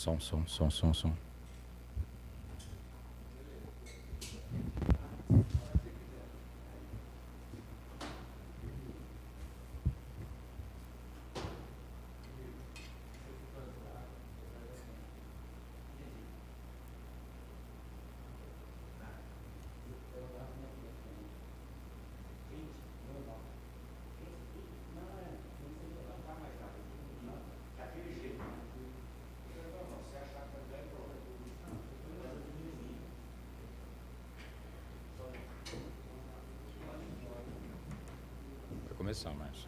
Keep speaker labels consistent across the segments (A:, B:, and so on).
A: Som. Vai começar, Márcio.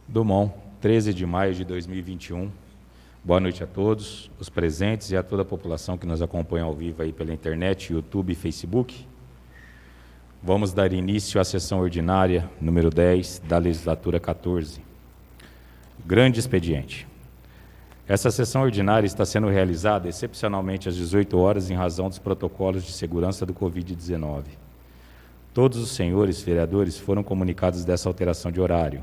A: Dumont, 13 de maio de 2021. Boa noite a todos, os presentes e a toda a população que nos acompanha ao vivo aí pela internet, YouTube e Facebook. Vamos dar início à sessão ordinária número 10 da legislatura 14. Grande expediente. Essa sessão ordinária está sendo realizada excepcionalmente às 18 horas em razão dos protocolos de segurança do Covid-19. Todos os senhores vereadores foram comunicados dessa alteração de horário.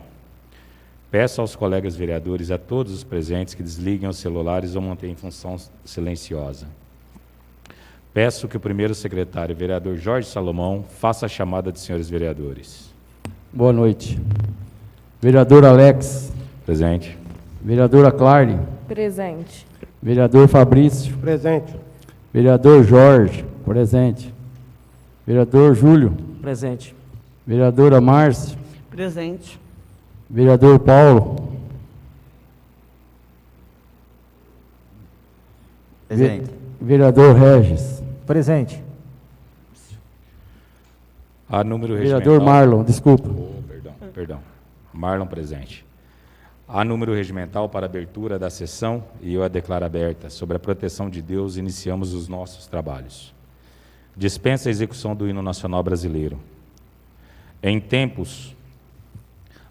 A: Peço aos colegas vereadores e a todos os presentes que desliguem os celulares ou mantenham em função silenciosa. Peço que o primeiro secretário, vereador Jorge Salomão, faça a chamada de senhores vereadores.
B: Boa noite. Vereador Alex.
A: Presente.
B: Vereadora Clare.
C: Presente.
B: Vereador Fabrício.
D: Presente.
B: Vereador Jorge. Presente. Vereador Júlio.
D: Presente.
B: Vereadora Márcia.
D: Presente.
B: Vereador Paulo.
D: Presente.
B: Vereador Regis.
D: Presente.
A: A número
B: Vereador
A: regimental...
B: Marlon, desculpa.
A: Perdão. Marlon presente. Há número regimental para abertura da sessão e eu a declaro aberta. Sobre a proteção de Deus, iniciamos os nossos trabalhos. Dispensa a execução do hino nacional brasileiro. Em tempos,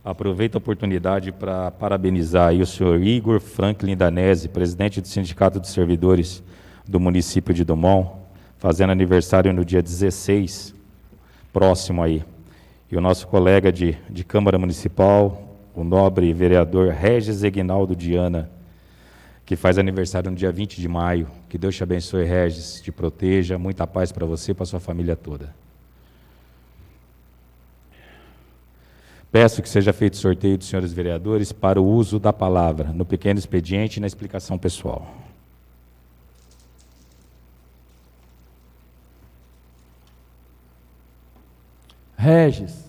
A: aproveito a oportunidade para parabenizar aí o senhor Igor Franklin Danese, presidente do Sindicato dos Servidores do município de Dumont, fazendo aniversário no dia 16, próximo aí. E o nosso colega de Câmara Municipal, o nobre vereador Regis Egnaldo Diana, que faz aniversário no dia 20 de maio. Que Deus te abençoe, Regis, te proteja, muita paz para você e para a sua família toda. Peço que seja feito sorteio dos senhores vereadores para o uso da palavra, no pequeno expediente e na explicação pessoal.
B: Regis.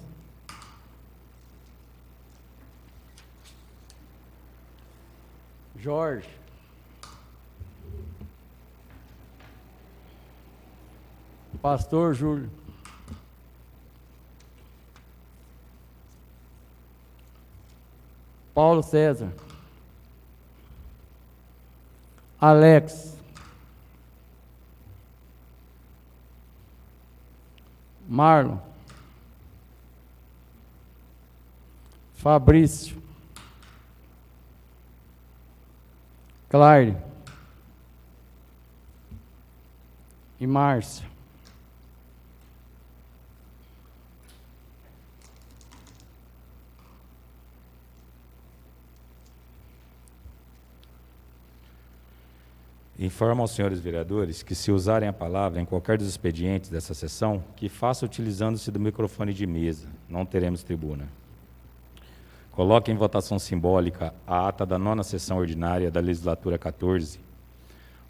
B: Jorge. Pastor Júlio. Paulo César. Alex. Marlon. Fabrício. Clare. E Márcia.
A: Informo aos senhores vereadores que, se usarem a palavra em qualquer dos expedientes dessa sessão, que faça utilizando-se do microfone de mesa. Não teremos tribuna. Coloque em votação simbólica a ata da 9ª sessão ordinária da legislatura 14.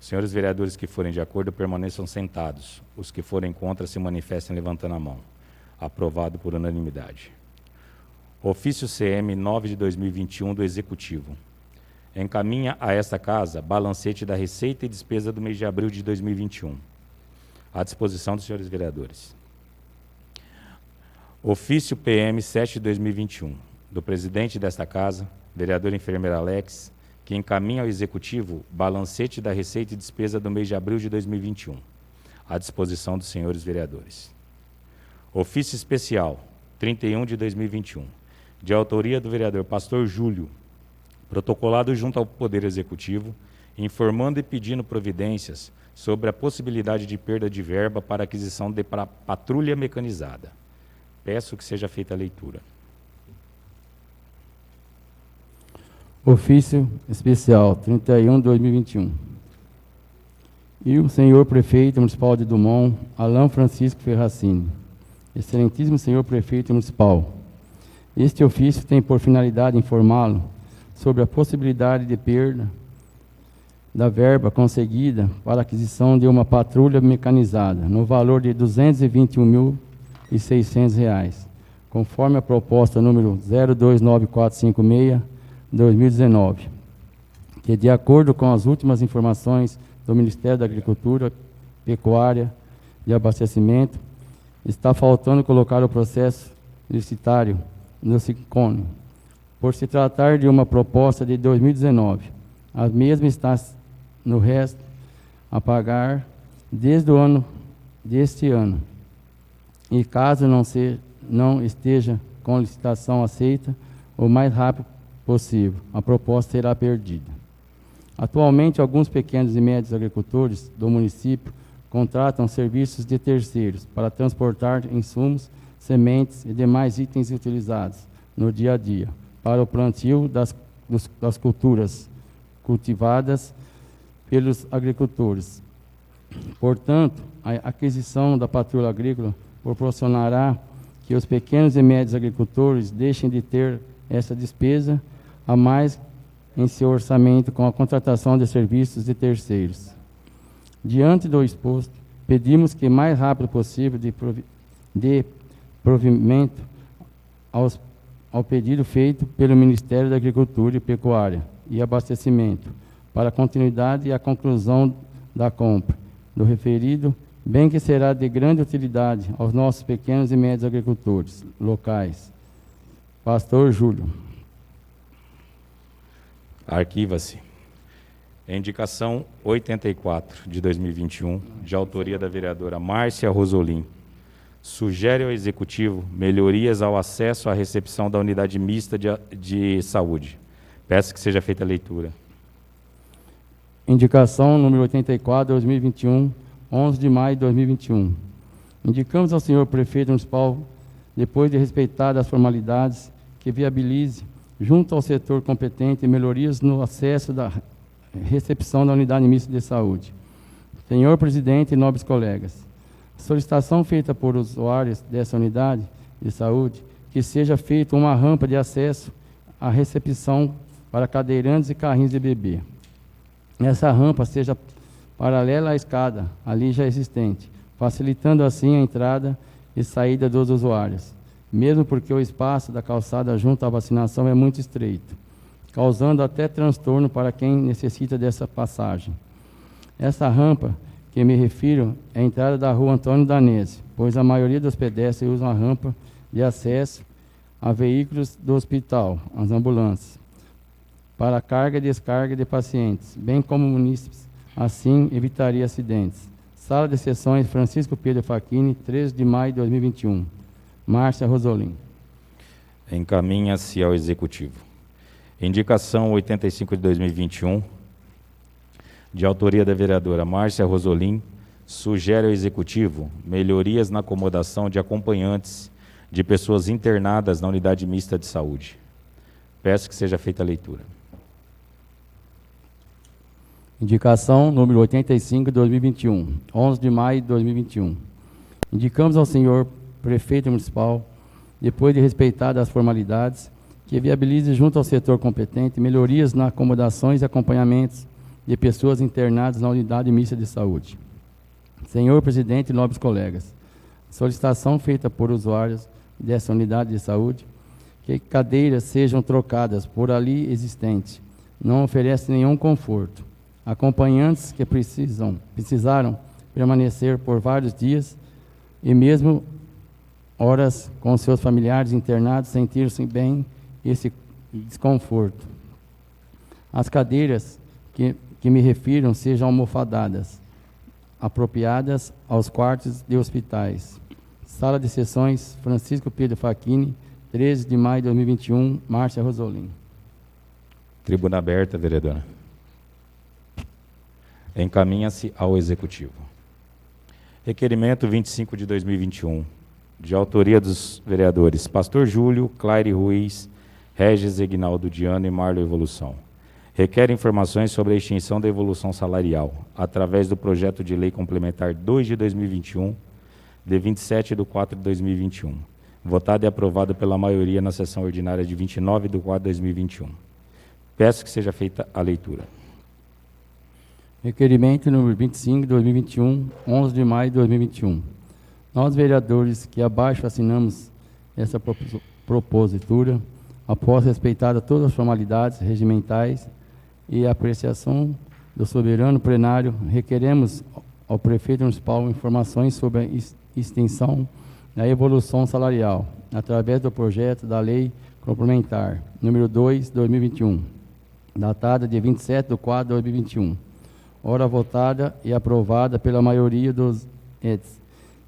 A: Os senhores vereadores que forem de acordo permaneçam sentados. Os que forem contra se manifestem levantando a mão. Aprovado por unanimidade. Ofício CM 9 de 2021 do Executivo. Encaminha a esta casa balancete da receita e despesa do mês de abril de 2021. À disposição dos senhores vereadores. Ofício PM 7 de 2021, do presidente desta casa, vereador enfermeiro Alex, que encaminha ao Executivo balancete da receita e despesa do mês de abril de 2021. À disposição dos senhores vereadores. Ofício especial 31 de 2021, de autoria do vereador Pastor Júlio, protocolado junto ao Poder Executivo, informando e pedindo providências sobre a possibilidade de perda de verba para aquisição de patrulha mecanizada. Peço que seja feita a leitura.
B: Ofício especial 31/2021. E o senhor prefeito municipal de Dumont, Alain Francisco Ferracini. Excelentíssimo senhor prefeito municipal, este ofício tem por finalidade informá-lo sobre a possibilidade de perda da verba conseguida para a aquisição de uma patrulha mecanizada, no valor de R$ 221.600, conforme a proposta número 029456/2019, que, de acordo com as últimas informações do Ministério da Agricultura, Pecuária e Abastecimento, está faltando colocar o processo licitário no SICONE. Por se tratar de uma proposta de 2019, a mesma está no resto a pagar desde o ano deste ano. E caso não esteja com licitação aceita, o mais rápido possível, a proposta será perdida. Atualmente, alguns pequenos e médios agricultores do município contratam serviços de terceiros para transportar insumos, sementes e demais itens utilizados no dia a dia para o plantio das culturas cultivadas pelos agricultores. Portanto, a aquisição da patrulha agrícola proporcionará que os pequenos e médios agricultores deixem de ter essa despesa a mais em seu orçamento com a contratação de serviços de terceiros. Diante do exposto, pedimos que mais rápido possível dê provimento ao pedido feito pelo Ministério da Agricultura e Pecuária e Abastecimento para a continuidade e a conclusão da compra do referido, bem que será de grande utilidade aos nossos pequenos e médios agricultores locais. Pastor Júlio.
A: Arquiva-se. Indicação 84 de 2021, de autoria da vereadora Márcia Rosolim. Sugere ao Executivo melhorias ao acesso à recepção da unidade mista de saúde. Peço que seja feita a leitura.
B: Indicação número 84, 2021, 11 de maio de 2021. Indicamos ao senhor prefeito municipal, depois de respeitadas as formalidades, que viabilize, junto ao setor competente, melhorias no acesso da recepção da unidade mista de saúde. Senhor presidente e nobres colegas, solicitação feita por usuários dessa unidade de saúde, que seja feita uma rampa de acesso à recepção para cadeirantes e carrinhos de bebê. Essa rampa seja paralela à escada, ali já existente, facilitando assim a entrada e saída dos usuários, mesmo porque o espaço da calçada junto à vacinação é muito estreito, causando até transtorno para quem necessita dessa passagem. Essa rampa que me refiro é a entrada da rua Antônio Danese, pois a maioria dos pedestres usam a rampa de acesso a veículos do hospital, as ambulâncias, para carga e descarga de pacientes, bem como munícipes, assim evitaria acidentes. Sala de Sessões Francisco Pedro Facchini, 13 de maio de 2021. Márcia Rosolim.
A: Encaminha-se ao Executivo. Indicação 85 de 2021, de autoria da vereadora Márcia Rosolim, sugere ao Executivo melhorias na acomodação de acompanhantes de pessoas internadas na unidade mista de saúde. Peço que seja feita a leitura.
B: Indicação número 85 de 2021, 11 de maio de 2021. Indicamos ao senhor prefeito municipal, depois de respeitadas as formalidades, que viabilize junto ao setor competente melhorias na acomodações e acompanhamentos de pessoas internadas na unidade mista de saúde. Senhor presidente e nobres colegas, solicitação feita por usuários dessa unidade de saúde, que cadeiras sejam trocadas por ali existentes, não oferece nenhum conforto. Acompanhantes que precisaram permanecer por vários dias e mesmo horas com seus familiares internados sentiram-se bem esse desconforto. As cadeiras que me refiro sejam almofadadas, apropriadas aos quartos de hospitais. Sala de Sessões Francisco Pedro Facchini, 13 de maio de 2021, Márcia Rosolim.
A: Tribuna aberta, vereadora. Encaminha-se ao Executivo. Requerimento 25 de 2021, de autoria dos vereadores Pastor Júlio, Claire Ruiz, Regis Egnaldo Diano e Marlo Evolução. Requer informações sobre a extinção da evolução salarial, através do projeto de lei complementar 2 de 2021, de 27 de 4 de 2021, votado e aprovado pela maioria na sessão ordinária de 29 de 4 de 2021. Peço que seja feita a leitura.
B: Requerimento número 25, 2021, 11 de maio de 2021. Nós, vereadores, que abaixo assinamos essa propositura, após respeitada todas as formalidades regimentais e a apreciação do soberano plenário, requeremos ao prefeito municipal informações sobre a extensão da evolução salarial, através do projeto da lei complementar, número 2, 2021, datada de 27 de 4 de 2021, ora votada e aprovada pela maioria dos entes,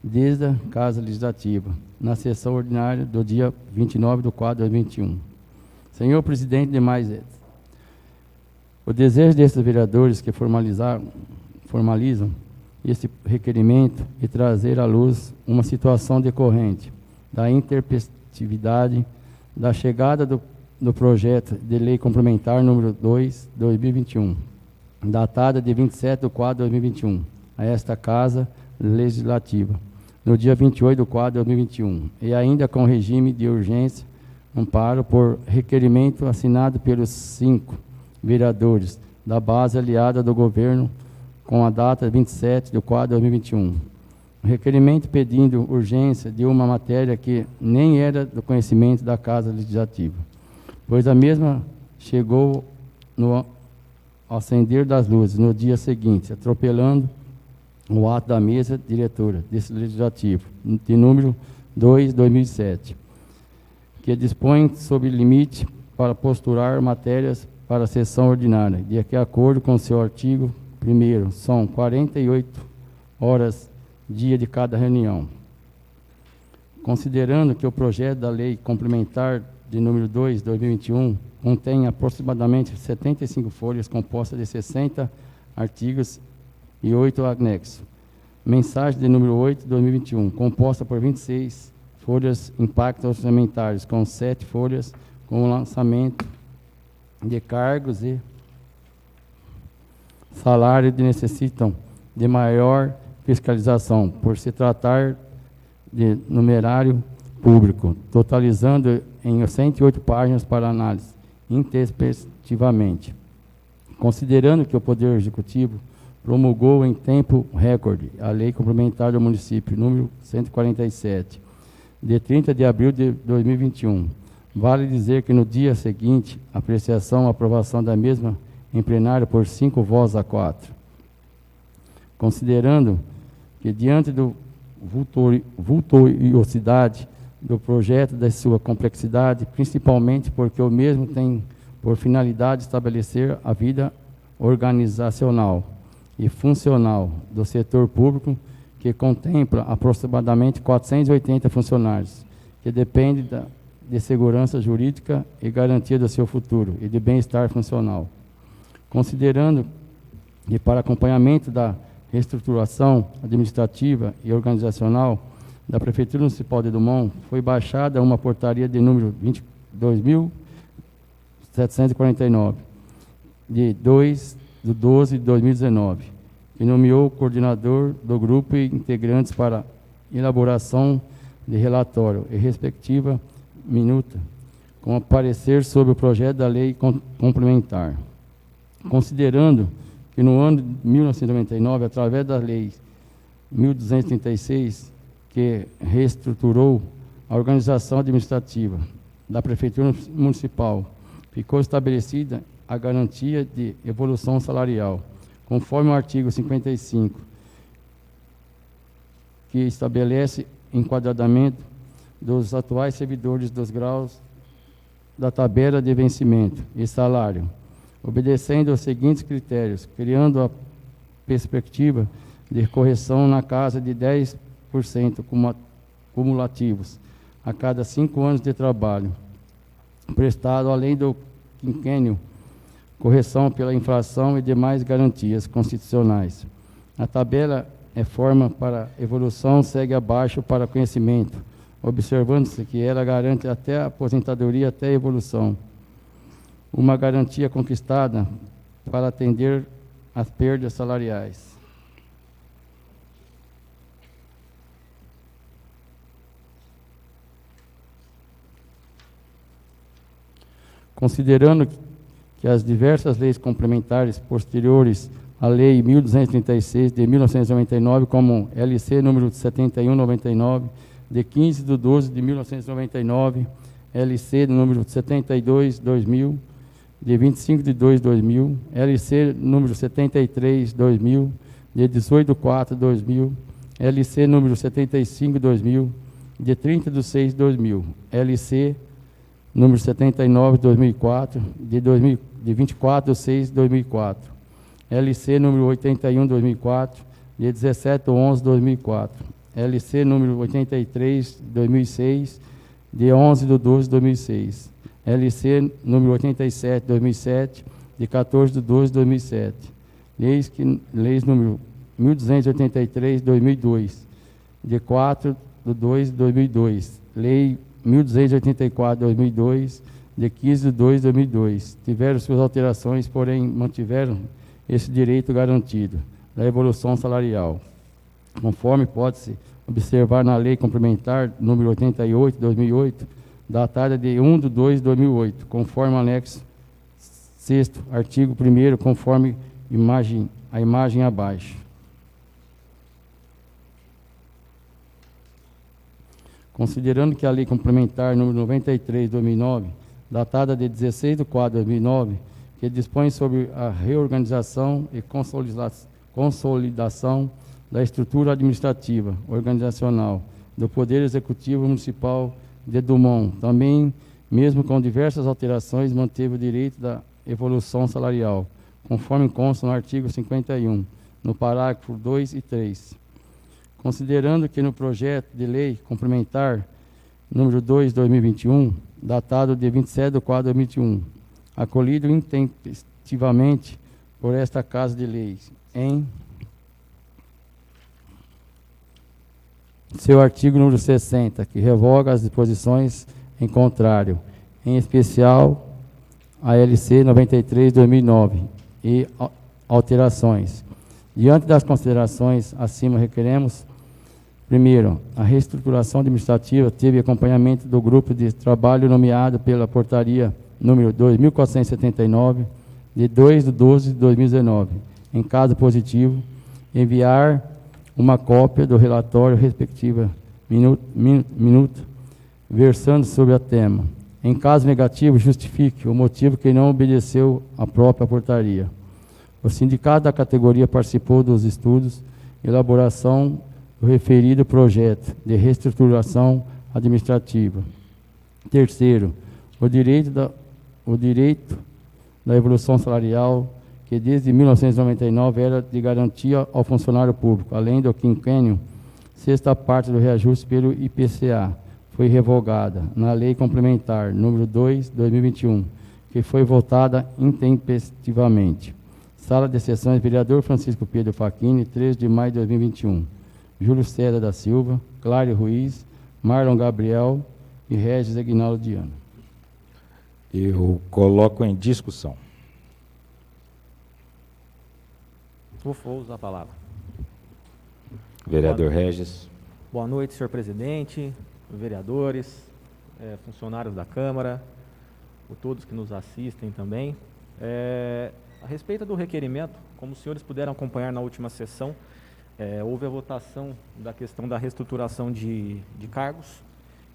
B: desde a Casa Legislativa, na sessão ordinária do dia 29 de 4 de 2021. Senhor presidente e demais entes, o desejo desses vereadores que formalizam esse requerimento e trazer à luz uma situação decorrente da interpretatividade da chegada do projeto de lei complementar número 2, 2021, datada de 27 de 4 de 2021, a esta Casa Legislativa, no dia 28 de 4 de 2021, e ainda com regime de urgência, amparo por requerimento assinado pelos 5 vereadores da base aliada do governo, com a data 27 de 4 de 2021. O requerimento pedindo urgência de uma matéria que nem era do conhecimento da Casa Legislativa, pois a mesma chegou no acender das luzes no dia seguinte, atropelando o ato da mesa diretora desse legislativo, de número 2, 2007, que dispõe sobre limite para postular matérias para a sessão ordinária, de acordo com seu artigo 1º, são 48 horas dia de cada reunião. Considerando que o projeto da lei complementar de número 2, 2021, contém aproximadamente 75 folhas compostas de 60 artigos e 8 anexos. Mensagem de número 8, 2021, composta por 26 folhas impactos orçamentários, com 7 folhas com o lançamento de cargos e salário que necessitam de maior fiscalização, por se tratar de numerário público, totalizando em 108 páginas para análise, intempestivamente. Considerando que o Poder Executivo promulgou em tempo recorde a Lei Complementar do Município, número 147, de 30 de abril de 2021, vale dizer que no dia seguinte, a apreciação e aprovação da mesma em plenário por 5 votos a 4. Considerando que, diante da vultuosidade do projeto, da sua complexidade, principalmente porque o mesmo tem por finalidade estabelecer a vida organizacional e funcional do setor público, que contempla aproximadamente 480 funcionários, que dependem de segurança jurídica e garantia do seu futuro e de bem-estar funcional. Considerando que, para acompanhamento da reestruturação administrativa e organizacional da Prefeitura Municipal de Drummond, foi baixada uma portaria de número 22.749, de 2 de 12 de 2019, que nomeou o coordenador do grupo e integrantes para elaboração de relatório e respectiva minuta, com parecer sobre o projeto da lei complementar. Considerando que no ano de 1999, através da lei 1236, que reestruturou a organização administrativa da Prefeitura Municipal, ficou estabelecida a garantia de evolução salarial, conforme o artigo 55, que estabelece enquadramento dos atuais servidores dos graus da tabela de vencimento e salário, obedecendo aos seguintes critérios, criando a perspectiva de correção na casa de 10% cumulativos a cada 5 anos de trabalho, prestado além do quinquênio, correção pela inflação e demais garantias constitucionais. A tabela é forma para evolução, segue abaixo para conhecimento, observando-se que ela garante até a aposentadoria, até a evolução. Uma garantia conquistada para atender às perdas salariais. Considerando que as diversas leis complementares posteriores à Lei 1236 de 1999, como LC número 7199, de 15/12/1999, LC número 72/2000, de 25/2/2000, LC número 73/2000, de 18/4/2000, LC número 75/2000, de 30/6/2000, LC número 79/2004, de 24/6/2004, LC número 81/2004, de 17/11/2004, LC número 83/2006, de 11/12/2006, LC número 87/2007, de 14/12/2007, leis número 1283/2002, de 4/2/2002, Lei 1284/2002, de 15/2/2002. Tiveram suas alterações, porém mantiveram esse direito garantido da evolução salarial, conforme pode-se observar na Lei Complementar número 88/2008, datada de 1/2/2008, conforme anexo 6º, artigo 1º, conforme a imagem abaixo. Considerando que a Lei Complementar número 93/2009, datada de 16/4/2009, que dispõe sobre a reorganização e consolidação da estrutura administrativa, organizacional, do Poder Executivo Municipal de Dumont, também, mesmo com diversas alterações, manteve o direito da evolução salarial, conforme consta no artigo 51, no parágrafo 2 e 3. Considerando que no projeto de lei complementar número 2/2021, datado de 27/4/2021, acolhido intempestivamente por esta Casa de Leis, em seu artigo número 60, que revoga as disposições em contrário, em especial a LC 93/2009 e alterações. Diante das considerações acima, requeremos: primeiro, a reestruturação administrativa teve acompanhamento do grupo de trabalho nomeado pela portaria número 2479, de 2/12/2019. Em caso positivo, enviar uma cópia do relatório respectiva minuto, versando sobre o tema. Em caso negativo, justifique o motivo que não obedeceu à própria portaria. O sindicato da categoria participou dos estudos e elaboração do referido projeto de reestruturação administrativa. Terceiro, o direito da evolução salarial, que desde 1999 era de garantia ao funcionário público, além do quinquênio, sexta parte do reajuste pelo IPCA, foi revogada na Lei Complementar número 2/2021, que foi votada intempestivamente. Sala de Sessões, vereador Francisco Pedro Facchini, 3 de maio de 2021. Júlio César da Silva, Clário Ruiz, Marlon Gabriel e Regis Aguinaldo Diano.
A: Eu coloco em discussão.
C: Vou usar a palavra.
A: Vereador Regis.
C: Boa noite, senhor presidente, vereadores, funcionários da Câmara, todos que nos assistem também. A respeito do requerimento, como os senhores puderam acompanhar na última sessão, houve a votação da questão da reestruturação de cargos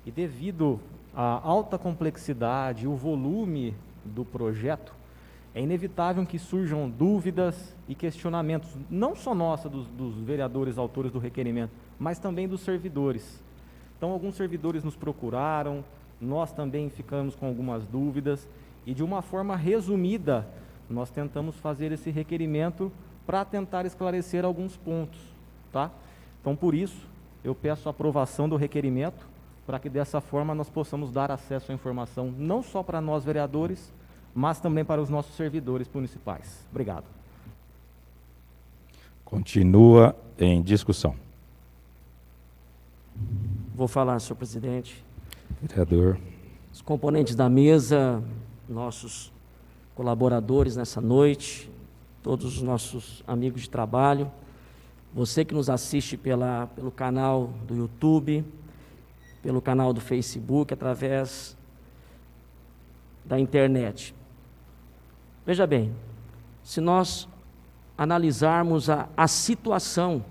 C: e, devido à alta complexidade e o volume do projeto, é inevitável que surjam dúvidas e questionamentos, não só nossa, dos vereadores autores do requerimento, mas também dos servidores. Então, alguns servidores nos procuraram, nós também ficamos com algumas dúvidas e, de uma forma resumida, nós tentamos fazer esse requerimento para tentar esclarecer alguns pontos, tá? Então, por isso, eu peço a aprovação do requerimento, para que dessa forma nós possamos dar acesso à informação, não só para nós vereadores, mas também para os nossos servidores municipais. Obrigado.
A: Continua em discussão.
E: Vou falar, senhor presidente.
A: Vereador.
E: Os componentes da mesa, nossos colaboradores nessa noite, todos os nossos amigos de trabalho, você que nos assiste pelo canal do YouTube, pelo canal do Facebook, através da internet. Veja bem, se nós analisarmos a situação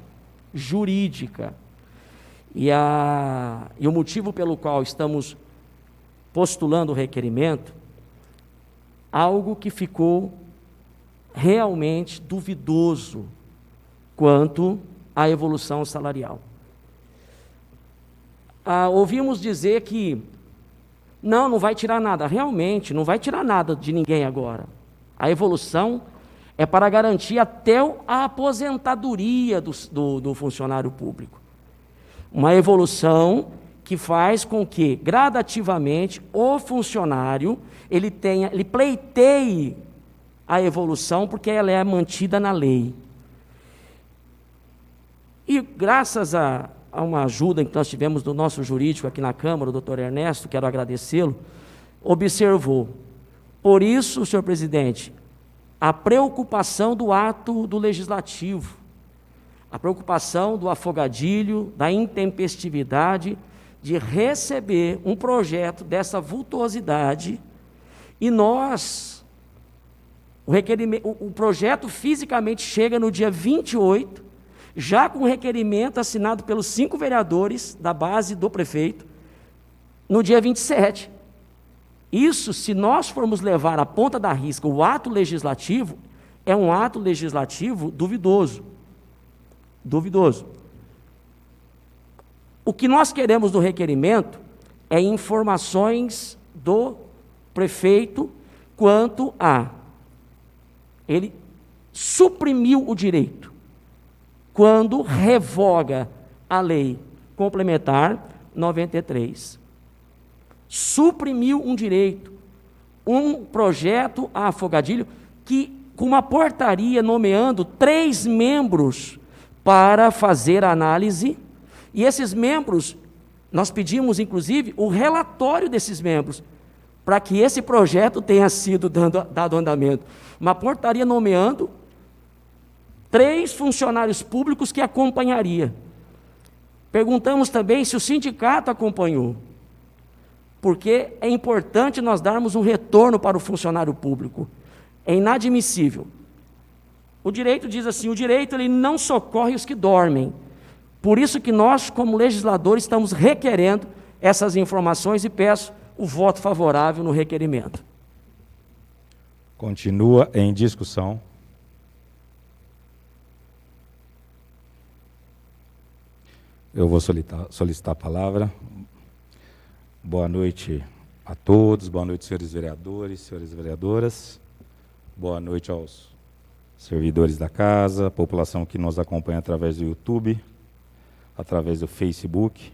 E: jurídica e o motivo pelo qual estamos postulando o requerimento, algo que ficou realmente duvidoso quanto à evolução salarial. Ouvimos dizer que não vai tirar nada. Realmente, não vai tirar nada de ninguém agora. A evolução é para garantir até a aposentadoria do funcionário público. Uma evolução que faz com que, gradativamente, o funcionário ele pleiteie a evolução, porque ela é mantida na lei. E graças a uma ajuda que nós tivemos do nosso jurídico aqui na Câmara, o doutor Ernesto, quero agradecê-lo, observou. Por isso, senhor presidente, a preocupação do ato do legislativo, a preocupação do afogadilho, da intempestividade de receber um projeto dessa vultuosidade, e o projeto fisicamente chega no dia 28, já com requerimento assinado pelos 5 vereadores da base do prefeito, no dia 27. Isso, se nós formos levar à ponta da risca o ato legislativo, é um ato legislativo duvidoso. Duvidoso. O que nós queremos no requerimento é informações do prefeito quanto a ele suprimiu o direito quando revoga a lei complementar 93. Suprimiu um direito, um projeto a afogadilho, que com uma portaria nomeando 3 membros para fazer a análise, e esses membros, nós pedimos inclusive o relatório desses membros, para que esse projeto tenha sido dado andamento. Uma portaria nomeando 3 funcionários públicos que acompanharia. Perguntamos também se o sindicato acompanhou, porque é importante nós darmos um retorno para o funcionário público. É inadmissível. O direito diz assim, o direito ele não socorre os que dormem. Por isso que nós, como legisladores, estamos requerendo essas informações e peço o voto favorável no requerimento.
A: Continua em discussão. Eu vou solicitar a palavra. Boa noite a todos, boa noite, senhores vereadores, senhoras vereadoras. Boa noite aos servidores da casa, população que nos acompanha através do YouTube, através do Facebook.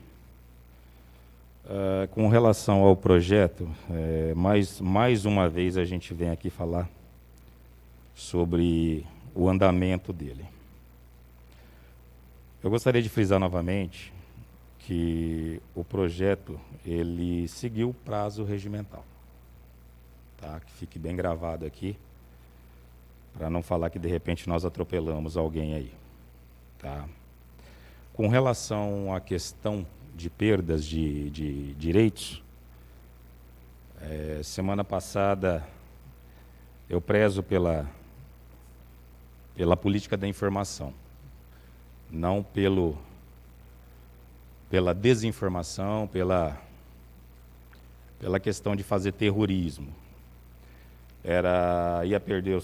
A: Com relação ao projeto, mais uma vez a gente vem aqui falar sobre o andamento dele. Eu gostaria de frisar novamente que o projeto ele seguiu o prazo regimental, tá? Que fique bem gravado aqui, para não falar que de repente nós atropelamos alguém aí, tá? Com relação à questão de perdas de direitos, semana passada eu prezo pela política da informação, não pela desinformação, pela questão de fazer terrorismo. Ia perder,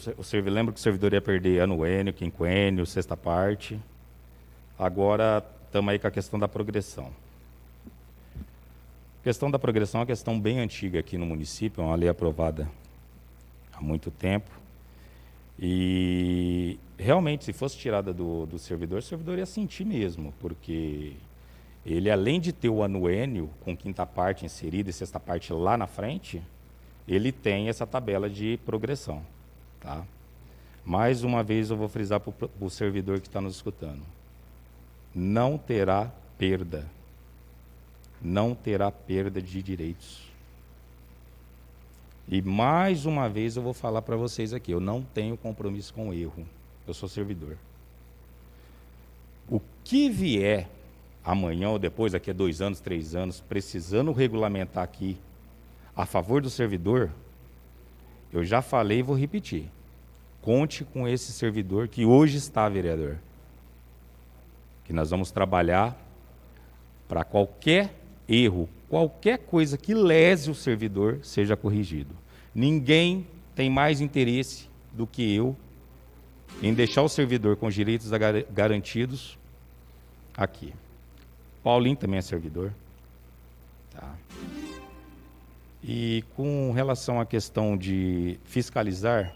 A: lembra que o servidor ia perder anuênio, quinquênio, sexta parte. Agora estamos aí com a questão da progressão. A questão da progressão é uma questão bem antiga aqui no município, é uma lei aprovada há muito tempo. E realmente, se fosse tirada do servidor, o servidor ia sentir mesmo, porque ele, além de ter o anuênio com quinta parte inserida e sexta parte lá na frente, ele tem essa tabela de progressão, tá? Mais uma vez eu vou frisar para o servidor que está nos escutando. Não terá perda. não terá perda de direitos. E mais uma vez eu vou falar para vocês aqui, eu não tenho compromisso com o erro, eu sou servidor. O que vier amanhã ou depois, daqui a 2 anos, 3 anos, precisando regulamentar aqui a favor do servidor, eu já falei e vou repetir. Conte com esse servidor que hoje está, vereador. Que nós vamos trabalhar para qualquer erro, qualquer coisa que lese o servidor seja corrigido. Ninguém tem mais interesse do que eu em deixar o servidor com os direitos garantidos aqui. Paulinho também é servidor. Tá. E com relação à questão de fiscalizar,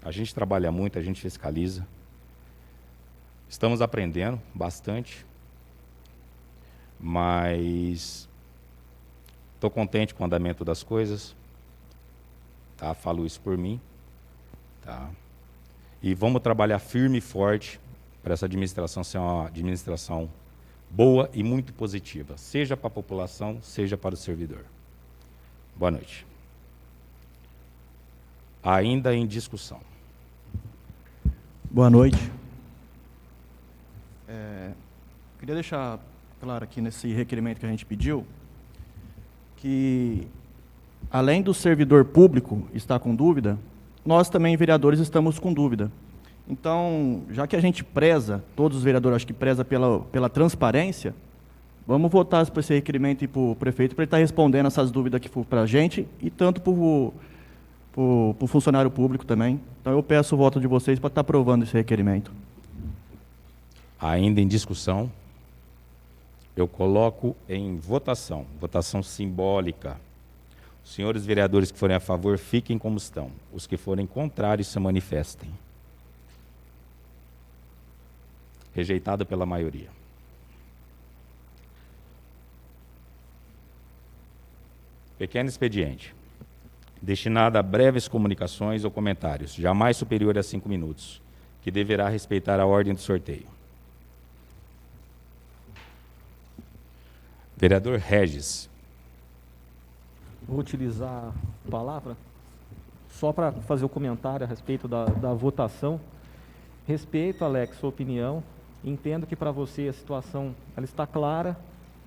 A: a gente trabalha muito, a gente fiscaliza. Estamos aprendendo bastante, mas estou contente com o andamento das coisas. Tá? Falo isso por mim. Tá? E vamos trabalhar firme e forte para essa administração ser uma administração boa e muito positiva, seja para a população, seja para o servidor. Boa noite. Ainda em discussão.
F: Boa noite. Queria deixar claro aqui nesse requerimento que a gente pediu, que além do servidor público estar com dúvida, nós também, vereadores, estamos com dúvida. Então, já que a gente preza, todos os vereadores acho que preza pela transparência, vamos votar para esse requerimento e para o prefeito, para ele estar respondendo essas dúvidas que for para a gente e tanto para o funcionário público também. Então, eu peço o voto de vocês para estar aprovando esse requerimento.
A: Ainda em discussão, eu coloco em votação, votação simbólica. Os senhores vereadores que forem a favor, fiquem como estão. Os que forem contrários, se manifestem. Rejeitado pela maioria. Pequeno expediente. Destinado a breves comunicações ou comentários, jamais superior a 5 minutos, que deverá respeitar a ordem do sorteio. Vereador Regis.
C: Vou utilizar a palavra só para fazer o comentário a respeito da votação. Respeito, Alex, sua opinião. Entendo que para você a situação ela está clara,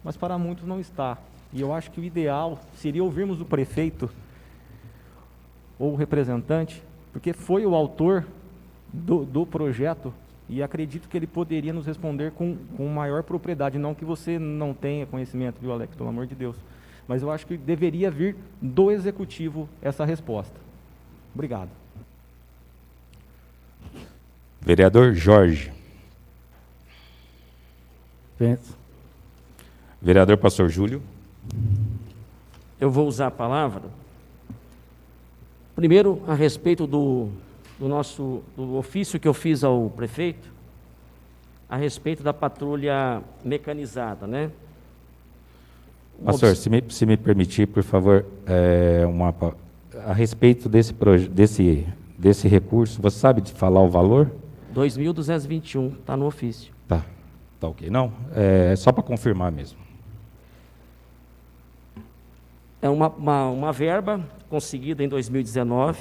C: mas para muitos não está. E eu acho que o ideal seria ouvirmos o prefeito ou o representante, porque foi o autor do projeto e acredito que ele poderia nos responder com maior propriedade. Não que você não tenha conhecimento, viu, Alex, pelo amor de Deus. Mas eu acho que deveria vir do Executivo essa resposta. Obrigado.
A: Vereador Jorge.
B: Penso.
A: Vereador Pastor Júlio.
E: Eu vou usar a palavra. Primeiro, a respeito do ofício que eu fiz ao prefeito, a respeito da patrulha mecanizada, né?
A: Pastor, se me permitir, por favor, a respeito desse recurso, você sabe de falar o valor?
E: 2.221, está no ofício.
A: Tá ok. Não, é só para confirmar mesmo.
E: É uma verba conseguida em 2019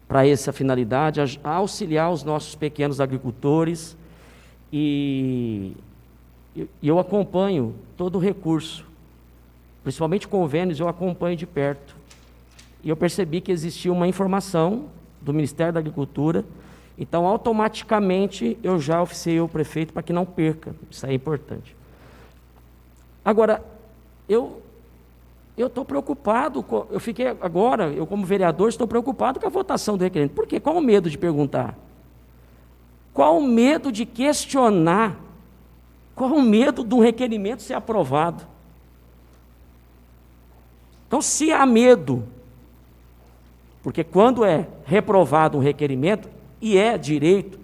E: para essa finalidade, auxiliar os nossos pequenos agricultores e eu acompanho todo o recurso, principalmente convênios, eu acompanho de perto. E eu percebi que existia uma informação do Ministério da Agricultura, então automaticamente eu já oficiei o prefeito para que não perca, isso é importante. Agora, eu estou preocupado, eu fiquei agora, eu como vereador estou preocupado com a votação do requerimento. Por quê? Qual o medo de perguntar? Qual o medo de questionar? Qual o medo de um requerimento ser aprovado? Então, se há medo, porque quando é reprovado um requerimento, e é direito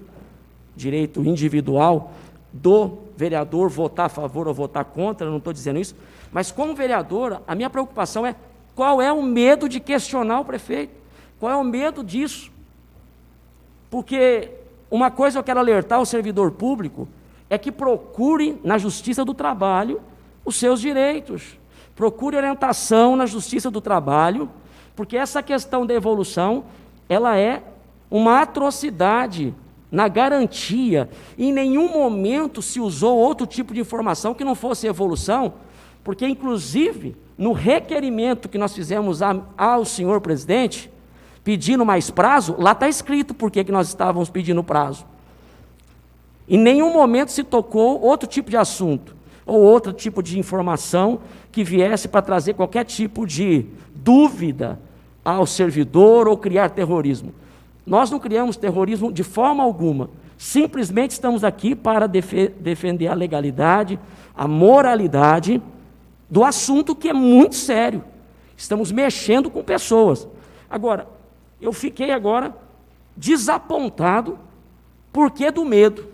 E: individual do vereador votar a favor ou votar contra, eu não estou dizendo isso, mas como vereador, a minha preocupação é qual é o medo de questionar o prefeito, qual é o medo disso, porque uma coisa eu quero alertar ao servidor público, é que procure na Justiça do Trabalho os seus direitos. Procure orientação na Justiça do Trabalho, porque essa questão da evolução, ela é uma atrocidade na garantia. Em nenhum momento se usou outro tipo de informação que não fosse evolução, porque, inclusive, no requerimento que nós fizemos ao senhor presidente, pedindo mais prazo, lá está escrito por que nós estávamos pedindo prazo. Em nenhum momento se tocou outro tipo de assunto, ou outro tipo de informação que viesse para trazer qualquer tipo de dúvida ao servidor ou criar terrorismo. Nós não criamos terrorismo de forma alguma, simplesmente estamos aqui para defender a legalidade, a moralidade do assunto, que é muito sério. Estamos mexendo com pessoas. Agora, eu fiquei agora desapontado, porque do medo.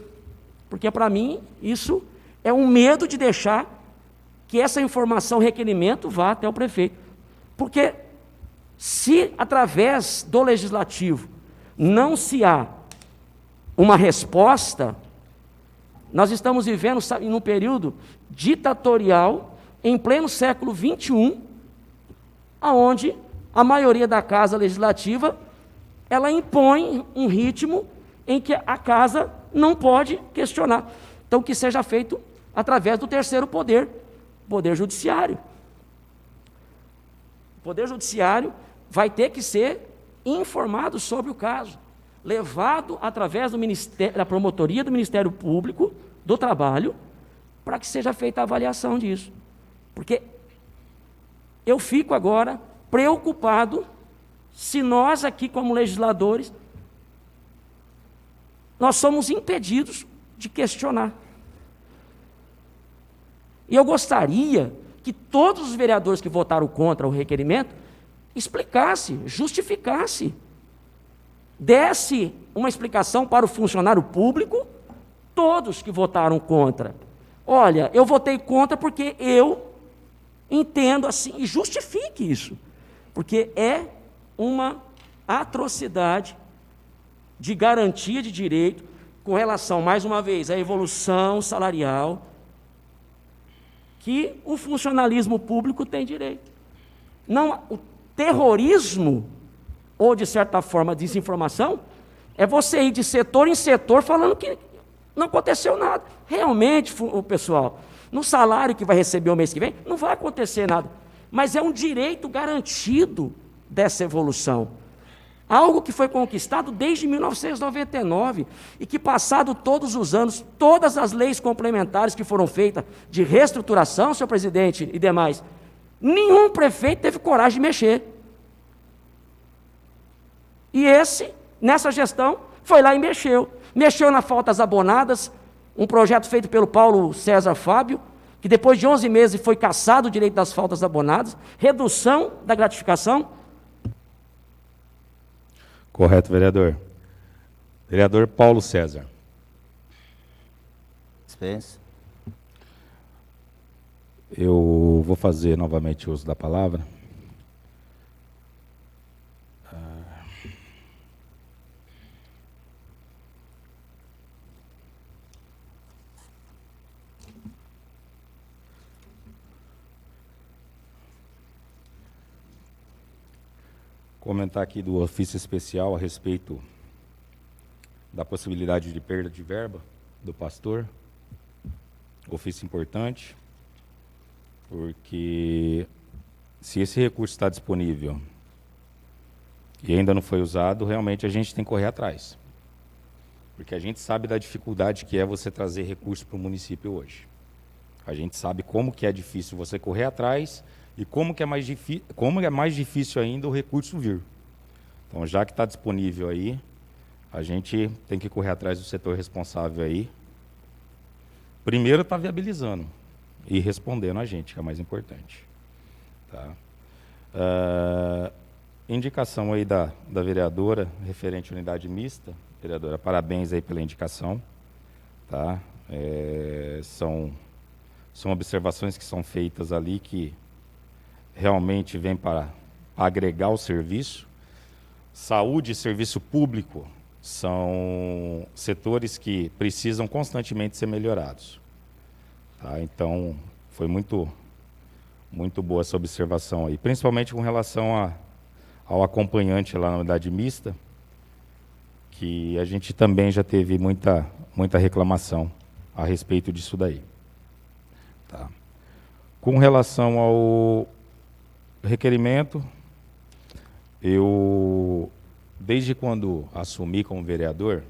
E: Porque para mim isso é um medo de deixar que essa informação, requerimento, vá até o prefeito. Porque se através do legislativo não se há uma resposta, nós estamos vivendo, sabe, num período ditatorial, em pleno século XXI, aonde a maioria da casa legislativa, ela impõe um ritmo em que a casa não pode questionar. Então, que seja feito através do terceiro poder, o Poder Judiciário. O Poder Judiciário vai ter que ser informado sobre o caso, levado através do Ministério, da promotoria do Ministério Público do Trabalho, para que seja feita a avaliação disso. Porque eu fico agora preocupado se nós aqui, como legisladores, nós somos impedidos de questionar. E eu gostaria que todos os vereadores que votaram contra o requerimento explicasse, justificasse, desse uma explicação para o funcionário público, todos que votaram contra. Olha, eu votei contra porque eu entendo assim, e justifique isso, porque é uma atrocidade de garantia de direito com relação, mais uma vez, à evolução salarial que o funcionalismo público tem direito. Não, o terrorismo, ou de certa forma desinformação, é você ir de setor em setor falando que não aconteceu nada. Realmente, o pessoal, no salário que vai receber o mês que vem, não vai acontecer nada. Mas é um direito garantido dessa evolução. Algo que foi conquistado desde 1999 e que, passado todos os anos, todas as leis complementares que foram feitas de reestruturação, senhor presidente, e demais, nenhum prefeito teve coragem de mexer. E nessa gestão, foi lá e mexeu. Mexeu nas faltas abonadas, um projeto feito pelo Paulo César Fábio, que depois de 11 meses foi cassado o direito das faltas abonadas, redução da gratificação.
A: Correto, vereador. Vereador Paulo César.
D: Dispensa.
A: Eu vou fazer novamente uso da palavra. Comentar aqui do ofício especial a respeito da possibilidade de perda de verba do pastor. Ofício importante, porque se esse recurso está disponível e ainda não foi usado, realmente a gente tem que correr atrás. Porque a gente sabe da dificuldade que é você trazer recurso para o município hoje. A gente sabe como que é difícil você correr atrás e como é mais difícil ainda o recurso vir. Então, já que está disponível aí, a gente tem que correr atrás do setor responsável aí. Primeiro está viabilizando e respondendo a gente, que é o mais importante. Tá? Indicação aí da vereadora, referente à unidade mista. Vereadora, parabéns aí pela indicação. Tá? São observações que são feitas ali que realmente vem para agregar o serviço. Saúde e serviço público são setores que precisam constantemente ser melhorados. Tá? Então, Foi muito boa essa observação aí, principalmente com relação ao acompanhante lá na unidade mista, que a gente também já teve muita reclamação a respeito disso daí. Tá. Com relação ao requerimento, eu, desde quando assumi como vereador,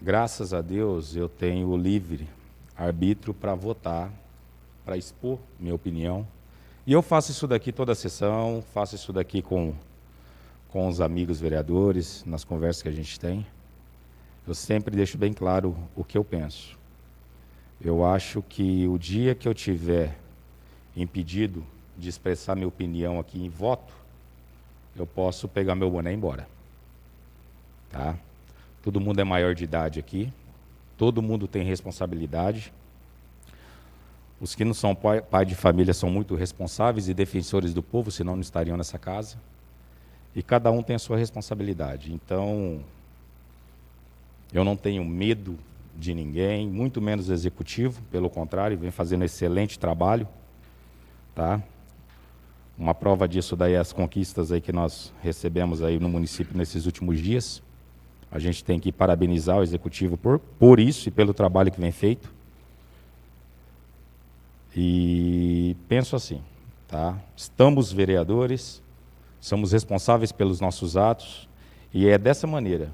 A: graças a Deus, eu tenho livre arbítrio para votar, para expor minha opinião. E eu faço isso daqui toda a sessão, faço isso daqui com os amigos vereadores, nas conversas que a gente tem. Eu sempre deixo bem claro o que eu penso. Eu acho que o dia que eu tiver impedido de expressar minha opinião aqui em voto, eu posso pegar meu boné e ir embora. Tá? Todo mundo é maior de idade aqui, todo mundo tem responsabilidade. Os que não são pai de família são muito responsáveis e defensores do povo, senão não estariam nessa casa. E cada um tem a sua responsabilidade. Então, eu não tenho medo de ninguém, muito menos do executivo, pelo contrário, vem fazendo excelente trabalho. Tá? Uma prova disso daí é as conquistas aí que nós recebemos aí no município nesses últimos dias. A gente tem que parabenizar o executivo por isso e pelo trabalho que vem feito. E penso assim, tá? Estamos vereadores, somos responsáveis pelos nossos atos, e é dessa maneira,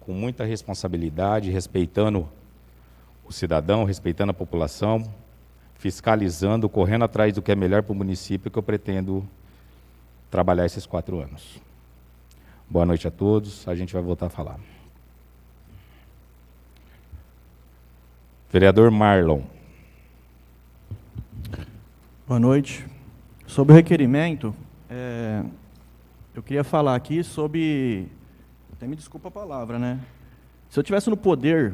A: com muita responsabilidade, respeitando o cidadão, respeitando a população, fiscalizando, correndo atrás do que é melhor para o município, que eu pretendo trabalhar esses 4 anos. Boa noite a todos, a gente vai voltar a falar. Vereador Marlon.
F: Boa noite. Sobre o requerimento, eu queria falar aqui sobre, até me desculpa a palavra, né? Se eu tivesse no poder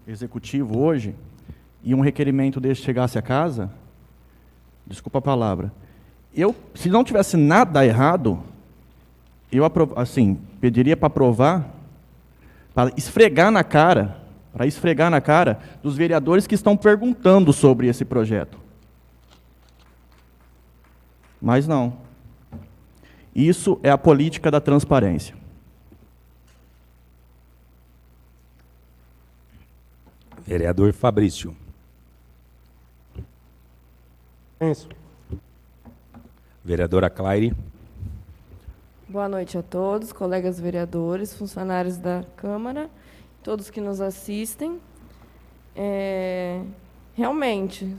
F: executivo hoje, e um requerimento desse chegasse a casa, desculpa a palavra, se não tivesse nada errado, eu pediria para aprovar, para esfregar na cara dos vereadores que estão perguntando sobre esse projeto. Mas não. Isso é a política da transparência.
A: Vereador Fabrício.
G: Isso.
A: Vereadora Claire.
H: Boa noite a todos, colegas vereadores, funcionários da Câmara, todos que nos assistem. Realmente,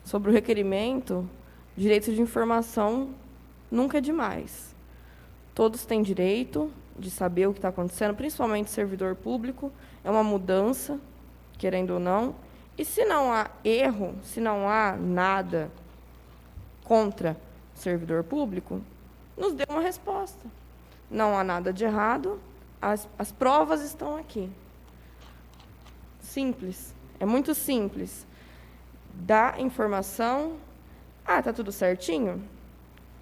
H: sobre o requerimento, direito de informação nunca é demais. Todos têm direito de saber o que está acontecendo, principalmente servidor público. É uma mudança, querendo ou não. E se não há erro, se não há nada contra o servidor público, nos dê uma resposta. Não há nada de errado, as provas estão aqui. Simples, é muito simples. Dá informação, está tudo certinho?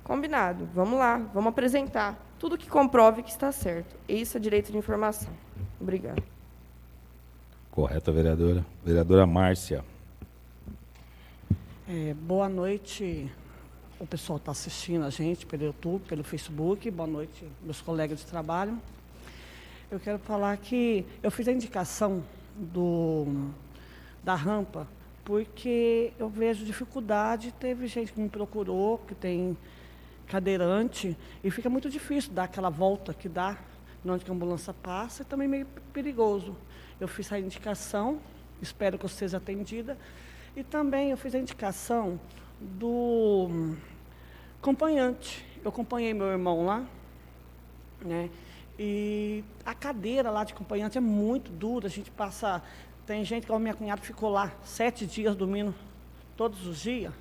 H: Combinado, vamos lá, vamos apresentar tudo que comprove que está certo. Isso é direito de informação. Obrigada.
A: Correta, vereadora. Vereadora Márcia.
G: Boa noite, o pessoal está assistindo a gente pelo YouTube, pelo Facebook. Boa noite, meus colegas de trabalho. Eu quero falar que eu fiz a indicação da rampa porque eu vejo dificuldade. Teve gente que me procurou, que tem cadeirante, e fica muito difícil dar aquela volta que dá onde a ambulância passa, e também meio perigoso. Eu fiz a indicação, espero que eu seja atendida, e também eu fiz a indicação do acompanhante. Eu acompanhei meu irmão lá, né? E a cadeira lá de acompanhante é muito dura, a gente passa... Tem gente, como minha cunhada, ficou lá 7 dias dormindo todos os dias.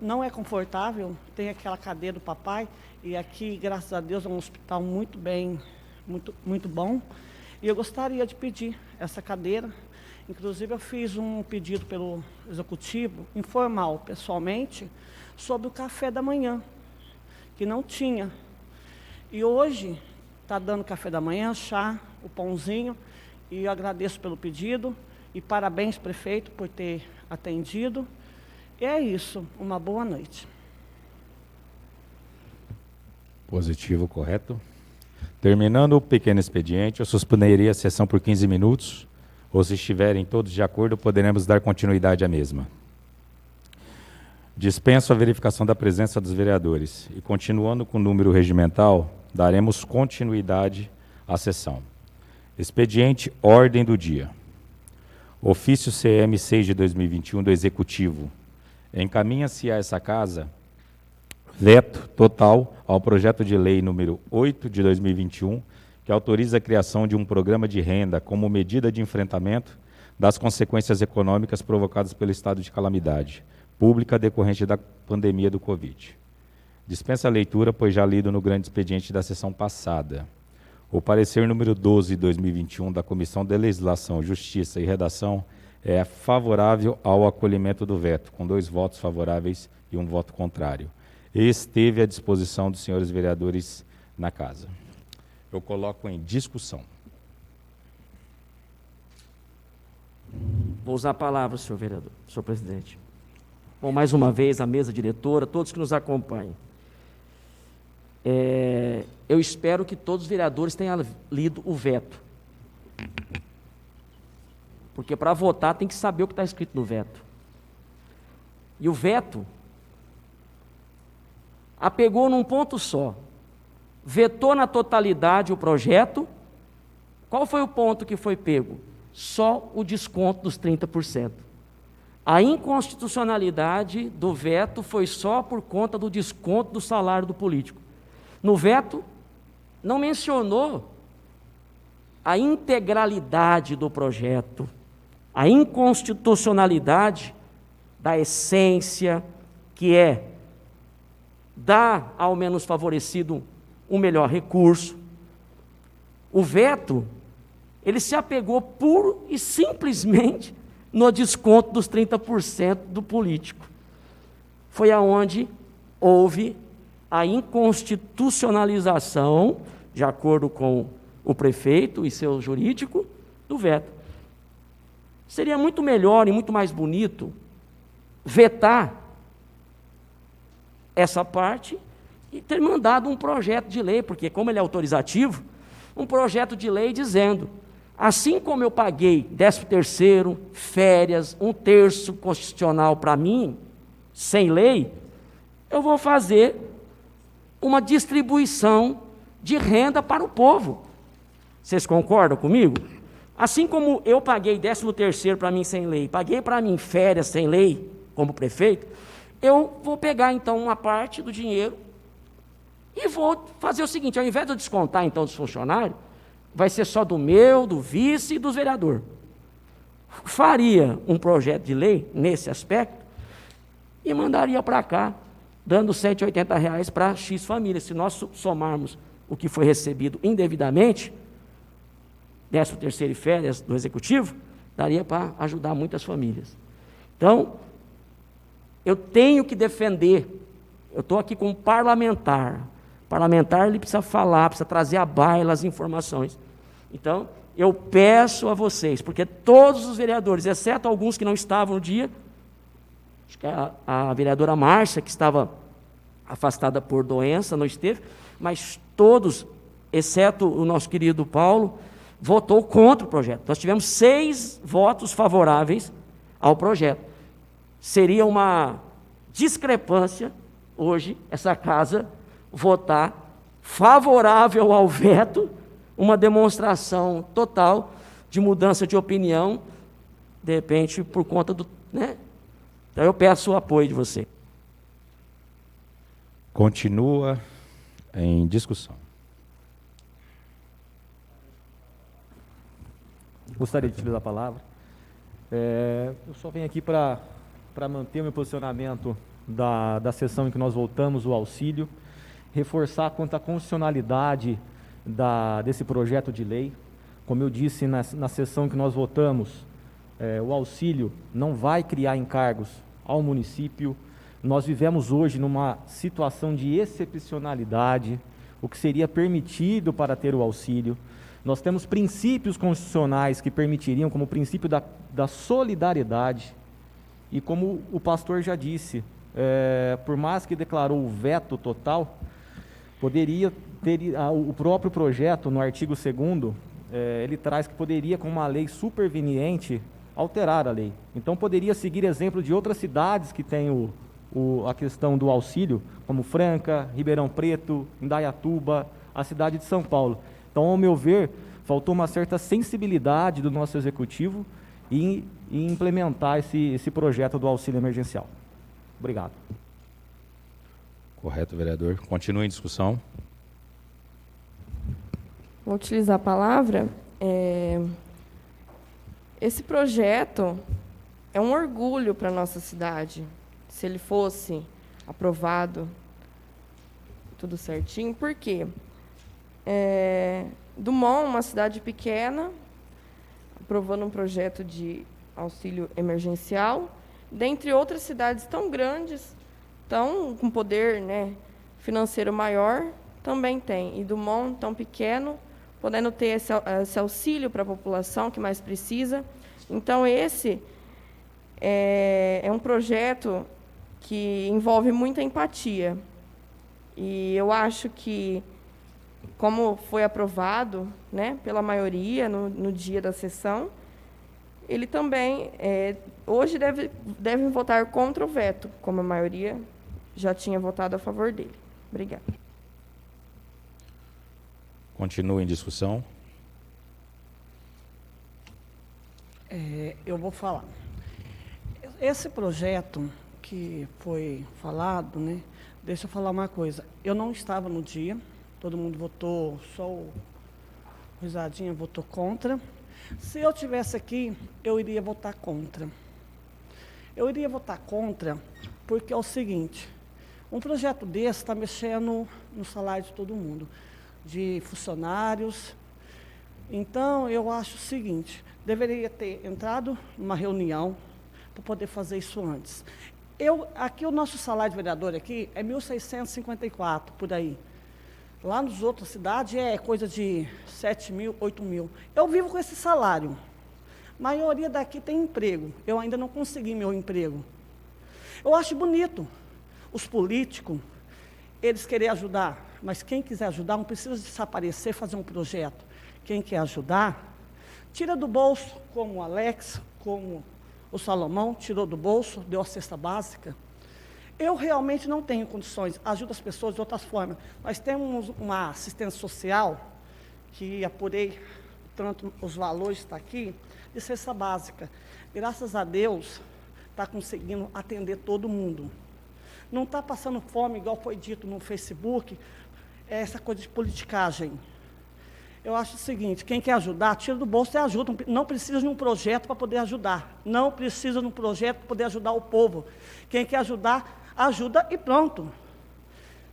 G: Não é confortável, tem aquela cadeira do papai, e aqui, graças a Deus, é um hospital muito bem, muito bom. E eu gostaria de pedir essa cadeira. Inclusive, eu fiz um pedido pelo executivo, informal, pessoalmente, sobre o café da manhã, que não tinha. E hoje está dando café da manhã, chá, o pãozinho, e eu agradeço pelo pedido, e parabéns, prefeito, por ter atendido. E é isso. Uma boa noite.
A: Positivo, correto. Terminando o pequeno expediente, eu suspenderia a sessão por 15 minutos, ou se estiverem todos de acordo, poderemos dar continuidade à mesma. Dispenso a verificação da presença dos vereadores e, continuando com o número regimental, daremos continuidade à sessão. Expediente Ordem do Dia. Ofício CM 6 de 2021 do Executivo. Encaminha-se a essa casa veto total ao projeto de lei número 8 de 2021, que autoriza a criação de um programa de renda como medida de enfrentamento das consequências econômicas provocadas pelo estado de calamidade pública decorrente da pandemia do Covid. Dispensa a leitura, pois já lido no grande expediente da sessão passada. O parecer número 12 de 2021 da Comissão de Legislação, Justiça e Redação é favorável ao acolhimento do veto, com 2 votos favoráveis e 1 voto contrário. E esteve à disposição dos senhores vereadores na casa. Eu coloco em discussão.
E: Vou usar a palavra, senhor vereador, senhor presidente. Bom, mais uma vez, a mesa diretora, todos que nos acompanham. Eu espero que todos os vereadores tenham lido o veto. Porque para votar tem que saber o que está escrito no veto. E o veto apegou num ponto só. Vetou na totalidade o projeto. Qual foi o ponto que foi pego? Só o desconto dos 30%. A inconstitucionalidade do veto foi só por conta do desconto do salário do político. No veto, não mencionou a integralidade do projeto, a inconstitucionalidade da essência, que é dar ao menos favorecido um melhor recurso. O veto, ele se apegou puro e simplesmente no desconto dos 30% do político. Foi aonde houve a inconstitucionalização, de acordo com o prefeito e seu jurídico, do veto. Seria muito melhor e muito mais bonito vetar essa parte e ter mandado um projeto de lei, porque como ele é autorizativo, um projeto de lei dizendo: assim como eu paguei 13º, férias, 1/3 constitucional para mim, sem lei, eu vou fazer uma distribuição de renda para o povo. Vocês concordam comigo? Assim como eu paguei 13º para mim sem lei, paguei para mim férias sem lei, como prefeito, eu vou pegar então uma parte do dinheiro e vou fazer o seguinte: ao invés de eu descontar então dos funcionários, vai ser só do meu, do vice e dos vereadores. Faria um projeto de lei nesse aspecto e mandaria para cá, dando R$ 180 para X famílias. Se nós somarmos o que foi recebido indevidamente, 13º e férias do Executivo, daria para ajudar muitas famílias. Então, eu tenho que defender, eu estou aqui como parlamentar. Parlamentar, ele precisa falar, precisa trazer à baila as informações. Então, eu peço a vocês, porque todos os vereadores, exceto alguns que não estavam no dia, acho que a vereadora Márcia, que estava afastada por doença, não esteve, mas todos, exceto o nosso querido Paulo, votou contra o projeto. Nós tivemos 6 votos favoráveis ao projeto. Seria uma discrepância, hoje, essa casa votar favorável ao veto, uma demonstração total de mudança de opinião, de repente, por conta do... né? Então, eu peço o apoio de você.
A: Continua em discussão.
C: Gostaria de utilizar a palavra. Eu só venho aqui para manter o meu posicionamento da sessão em que nós voltamos o auxílio, reforçar quanto à constitucionalidade desse projeto de lei. Como eu disse na sessão em que nós votamos, o auxílio não vai criar encargos ao município. Nós vivemos hoje numa situação de excepcionalidade, o que seria permitido para ter o auxílio. Nós temos princípios constitucionais que permitiriam, como o princípio da solidariedade. E como o pastor já disse, por mais que declarou o veto total, poderia ter, o próprio projeto, no artigo 2º, ele traz que poderia, com uma lei superveniente, alterar a lei. Então, poderia seguir exemplo de outras cidades que têm a questão do auxílio, como Franca, Ribeirão Preto, Indaiatuba, a cidade de São Paulo. Então, ao meu ver, faltou uma certa sensibilidade do nosso executivo em implementar esse projeto do auxílio emergencial. Obrigado.
A: Correto, vereador. Continue em discussão.
H: Vou utilizar a palavra. Esse projeto é um orgulho para a nossa cidade. Se ele fosse aprovado tudo certinho, por quê? Dumont, uma cidade pequena, aprovando um projeto de auxílio emergencial, dentre outras cidades tão grandes, com poder, né, financeiro maior, também tem. E Dumont, tão pequeno, podendo ter esse auxílio para a população que mais precisa. Então, esse é um projeto que envolve muita empatia. E eu acho que, como foi aprovado, né, pela maioria no dia da sessão, ele também, hoje, devem votar contra o veto, como a maioria já tinha votado a favor dele. Obrigada.
A: Continue em discussão.
G: Eu vou falar. Esse projeto que foi falado, né? Deixa eu falar uma coisa. Eu não estava no dia, todo mundo votou, só o Risadinha votou contra. Se eu tivesse aqui, eu iria votar contra. Eu iria votar contra porque é o seguinte, um projeto desse está mexendo no salário de todo mundo, de funcionários. Então, eu acho o seguinte, deveria ter entrado numa reunião para poder fazer isso antes. Aqui o nosso salário de vereador aqui é 1.654, por aí. Lá nas outras cidades é coisa de 7 mil, 8 mil. Eu vivo com esse salário. A maioria daqui tem emprego. Eu ainda não consegui meu emprego. Eu acho bonito os políticos, eles querem ajudar, mas quem quiser ajudar não precisa desaparecer, fazer um projeto. Quem quer ajudar, tira do bolso, como o Alex, como o Salomão, tirou do bolso, deu a cesta básica. Eu realmente não tenho condições, ajudo as pessoas de outras formas. Nós temos uma assistência social, que apurei tanto os valores, está aqui, de cesta básica. Graças a Deus, está conseguindo atender todo mundo. Não está passando fome, igual foi dito no Facebook, essa coisa de politicagem. Eu acho o seguinte, quem quer ajudar, tira do bolso e ajuda. Não precisa de um projeto para poder ajudar. Não precisa de um projeto para poder ajudar o povo. Quem quer ajudar, ajuda e pronto.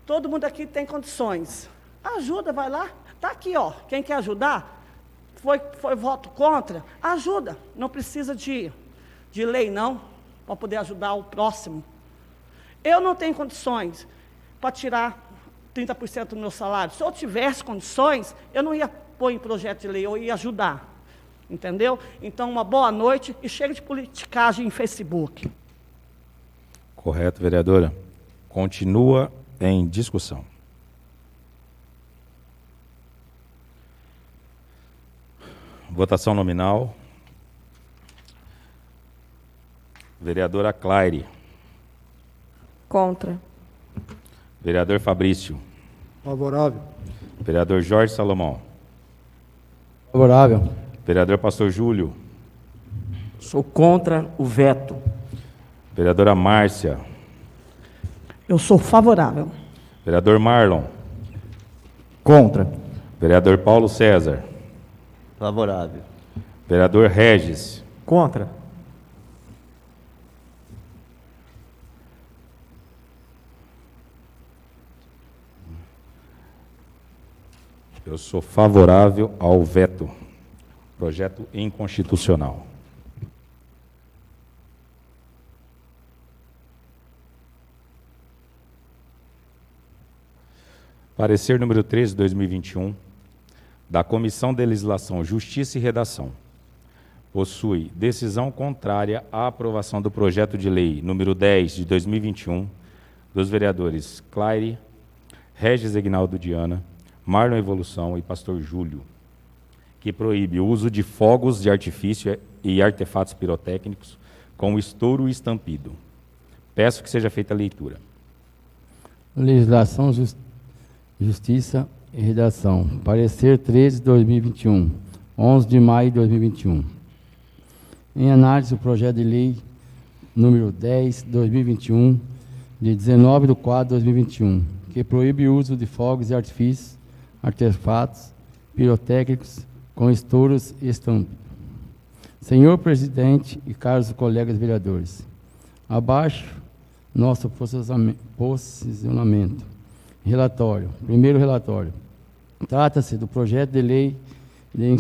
G: Todo mundo aqui tem condições. Ajuda, vai lá. Está aqui, ó. Quem quer ajudar, foi voto contra, ajuda. Não precisa de lei, não, para poder ajudar o próximo. Eu não tenho condições para tirar 30% do meu salário. Se eu tivesse condições, eu não ia pôr em projeto de lei, eu ia ajudar. Entendeu? Então, uma boa noite e chega de politicagem em Facebook.
A: Correto, vereadora. Continua em discussão. Votação nominal. Vereadora Claire.
H: Contra.
A: Vereador Fabrício.
I: Favorável.
A: Vereador Jorge Salomão.
B: Favorável.
A: Vereador Pastor Júlio.
E: Sou contra o veto.
A: Vereadora Márcia.
G: Eu sou favorável.
A: Vereador Marlon.
F: Contra.
A: Vereador Paulo César.
D: Favorável.
A: Vereador Regis.
C: Contra.
A: Eu sou favorável ao veto. Projeto inconstitucional. Parecer número 13 de 2021, da Comissão de Legislação, Justiça e Redação, possui decisão contrária à aprovação do projeto de lei número 10 de 2021 dos vereadores Claire, Regis Egnaldo Diana, Marlon Evolução e Pastor Júlio, que proíbe o uso de fogos de artifício e artefatos pirotécnicos com estouro e estampido. Peço que seja feita a leitura.
B: Legislação, Justiça e Redação. Parecer 13 de 2021, 11 de maio de 2021. Em análise, o projeto de lei número 10 de 2021, de 19 de 4 de 2021, que proíbe o uso de fogos e artifícios, artefatos pirotécnicos com estouros e estampido. Senhor presidente e caros colegas vereadores, abaixo nosso posicionamento. Relatório. Primeiro relatório. Trata-se do projeto de lei de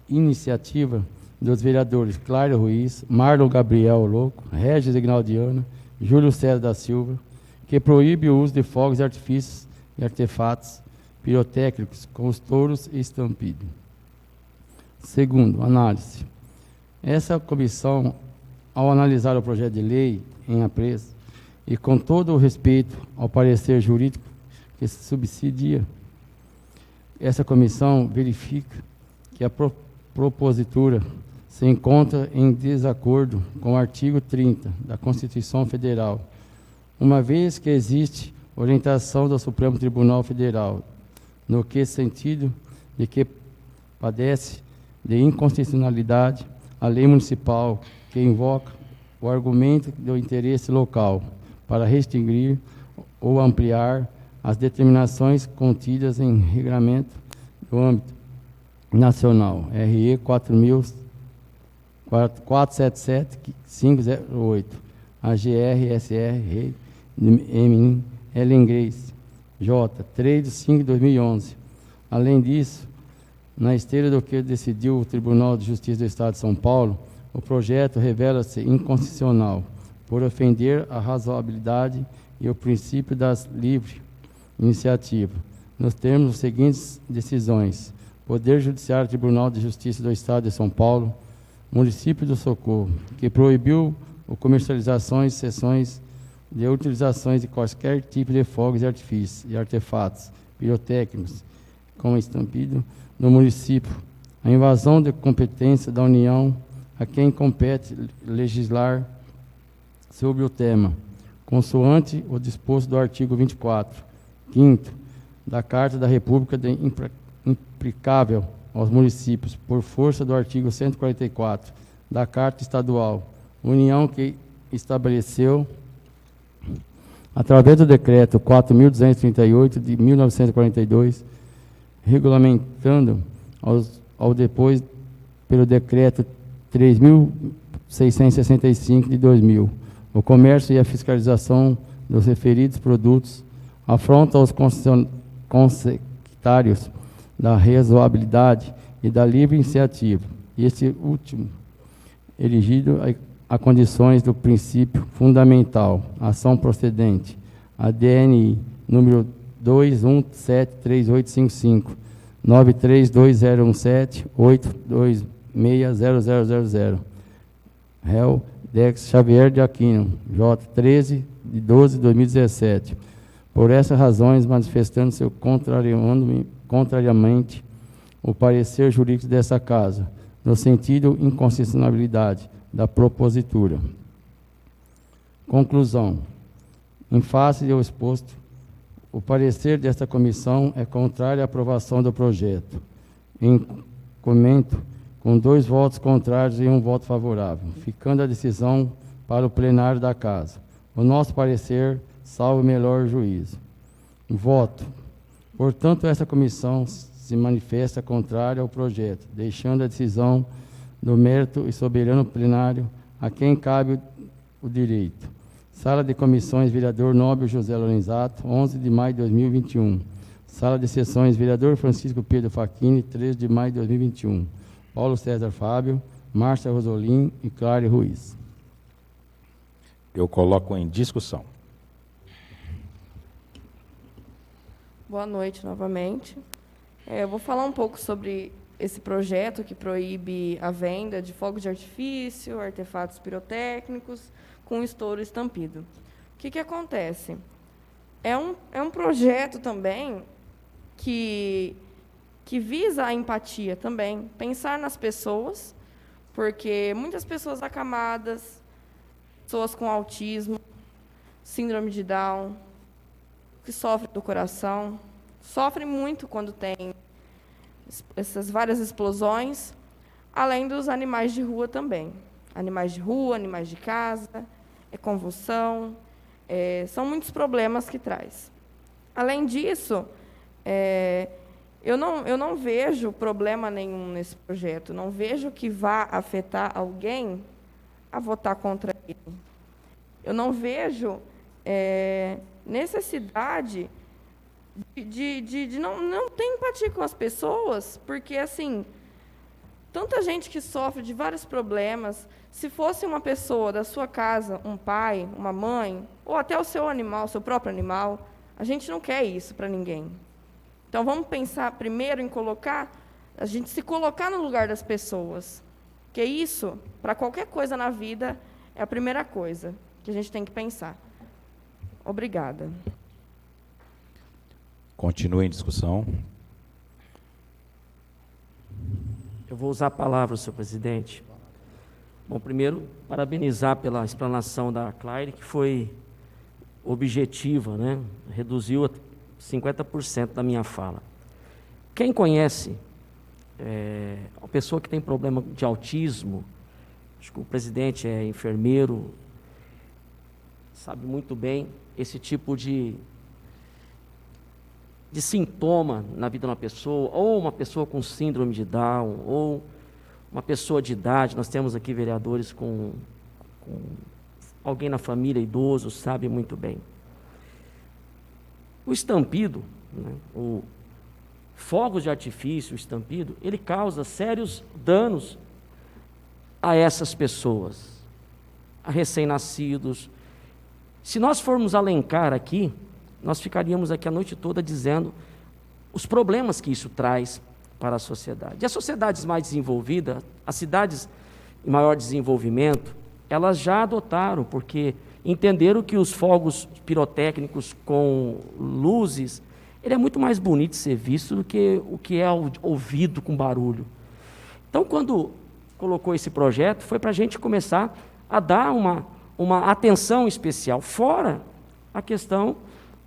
B: iniciativa dos vereadores Cláudio Ruiz, Marlon Gabriel Louco, Regis Ignaldiano, Júlio César da Silva, que proíbe o uso de fogos de artifícios e artefatos pirotécnicos com estouros e estampido. Segundo, análise. Essa comissão, ao analisar o projeto de lei em apreço e com todo o respeito ao parecer jurídico que se subsidia, essa comissão verifica que a propositura se encontra em desacordo com o artigo 30 da Constituição Federal, uma vez que existe orientação do Supremo Tribunal Federal, no que sentido de que padece de inconstitucionalidade a lei municipal que invoca o argumento do interesse local para restringir ou ampliar as determinações contidas em regulamento do âmbito nacional, RE 477-508, AGR-SR, em inglês, J, 3 de 5 de 2011. Além disso, na esteira do que decidiu o Tribunal de Justiça do Estado de São Paulo, o projeto revela-se inconstitucional por ofender a razoabilidade e o princípio das livre iniciativa, nos termos das seguintes decisões: Poder Judiciário Tribunal de Justiça do Estado de São Paulo, Município do Socorro, que proibiu a comercializações, cessões de utilizações de qualquer tipo de fogos de artifício e artefatos pirotécnicos com estampido no município, a invasão de competência da União a quem compete legislar sobre o tema, consoante o disposto do artigo 24, 5º, da Carta da República de implicável aos municípios, por força do artigo 144 da Carta Estadual, União que estabeleceu, através do decreto 4.238 de 1942, regulamentando ao depois pelo decreto 3.665 de 2000, o comércio e a fiscalização dos referidos produtos afronta aos conceitários da razoabilidade e da livre iniciativa, este último erigido a condições do princípio fundamental, ação procedente, a DNI, número 2173855, 9320178260000, réu Dex Xavier de Aquino, J. 13 de 12 de 2017. Por essas razões, manifestando-se contrariamente o parecer jurídico dessa Casa, no sentido inconstitucionalidade da propositura. Conclusão. Em face do exposto, o parecer desta comissão é contrário à aprovação do projeto. Em comento, com 2 votos contrários e 1 voto favorável, ficando a decisão para o plenário da Casa. O nosso parecer, salvo o melhor juízo. Voto. Portanto, essa comissão se manifesta contrária ao projeto, deixando a decisão do mérito e soberano plenário a quem cabe o direito. Sala de Comissões, vereador Nóbio José Lorenzato, 11 de maio de 2021. Sala de Sessões, vereador Francisco Pedro Facchini, 13 de maio de 2021. Paulo César Fábio, Márcia Rosolim e Cláudio Ruiz.
A: Eu coloco em discussão.
H: Boa noite novamente. Eu vou falar um pouco sobre esse projeto que proíbe a venda de fogos de artifício, artefatos pirotécnicos com estouro estampido. O que acontece? É um projeto também que visa a empatia também, pensar nas pessoas, porque muitas pessoas acamadas, pessoas com autismo, síndrome de Down, que sofrem do coração, sofrem muito quando tem essas várias explosões, além dos animais de rua também. Animais de rua, animais de casa, convulsão, são muitos problemas que traz. Além disso, eu não vejo problema nenhum nesse projeto, não vejo que vá afetar alguém a votar contra ele. Eu não vejo necessidade de não ter empatia com as pessoas, porque, assim, tanta gente que sofre de vários problemas, se fosse uma pessoa da sua casa, um pai, uma mãe, ou até o seu animal, seu próprio animal, a gente não quer isso para ninguém. Então, vamos pensar primeiro em a gente se colocar no lugar das pessoas, porque isso, para qualquer coisa na vida, é a primeira coisa que a gente tem que pensar. Obrigada.
A: Continua em discussão.
E: Eu vou usar a palavra, senhor presidente. Bom, primeiro, parabenizar pela explanação da Claire, que foi objetiva, né? Reduziu a 50% da minha fala. Quem conhece uma pessoa que tem problema de autismo, acho que o presidente é enfermeiro, sabe muito bem esse tipo de sintoma na vida de uma pessoa, ou uma pessoa com síndrome de Down, ou uma pessoa de idade. Nós temos aqui vereadores com alguém na família idoso, sabe muito bem. O estampido, né, o fogos de artifício, o estampido, ele causa sérios danos a essas pessoas, a recém-nascidos. Se nós formos alencar aqui, nós ficaríamos aqui a noite toda dizendo os problemas que isso traz para a sociedade. E as sociedades mais desenvolvidas, as cidades em maior desenvolvimento, elas já adotaram, porque entenderam que os fogos pirotécnicos com luzes, ele é muito mais bonito de ser visto do que o que é ouvido com barulho. Então, quando colocou esse projeto, foi para a gente começar a dar uma atenção especial, fora a questão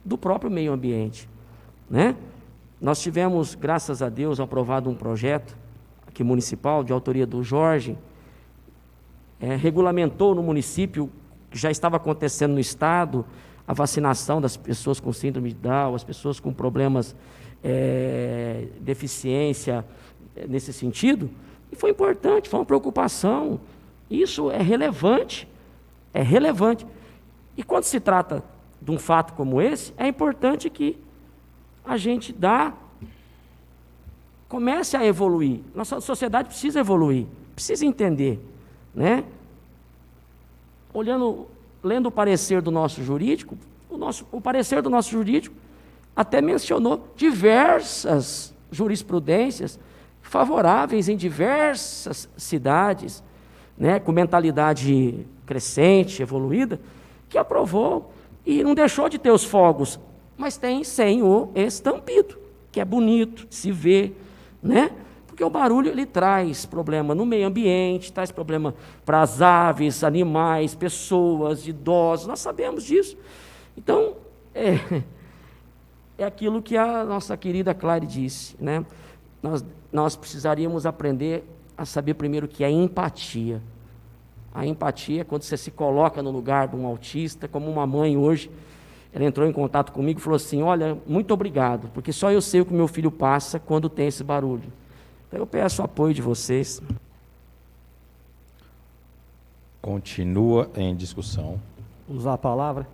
E: do próprio meio ambiente, né? Nós tivemos, graças a Deus, aprovado um projeto aqui municipal, de autoria do Jorge, regulamentou no município, que já estava acontecendo no estado, a vacinação das pessoas com síndrome de Down, as pessoas com problemas, deficiência nesse sentido, e foi importante, foi uma preocupação. Isso é relevante, E quando se trata de um fato como esse, é importante que a gente comece a evoluir. Nossa sociedade precisa evoluir, precisa entender, né? Lendo o parecer do nosso jurídico, o parecer do nosso jurídico até mencionou diversas jurisprudências favoráveis em diversas cidades, né, com mentalidade crescente, evoluída, que aprovou e não deixou de ter os fogos, mas tem sem o estampido, que é bonito de se ver, né? Porque o barulho ele traz problema no meio ambiente, traz problema para as aves, animais, pessoas, idosos, nós sabemos disso. Então, é aquilo que a nossa querida Claire disse, né? Nós precisaríamos aprender a saber primeiro o que é empatia. A empatia é quando você se coloca no lugar de um autista, como uma mãe hoje, ela entrou em contato comigo e falou assim, olha, muito obrigado, porque só eu sei o que meu filho passa quando tem esse barulho. Então eu peço o apoio de vocês.
A: Continua em discussão.
C: Usar a palavra.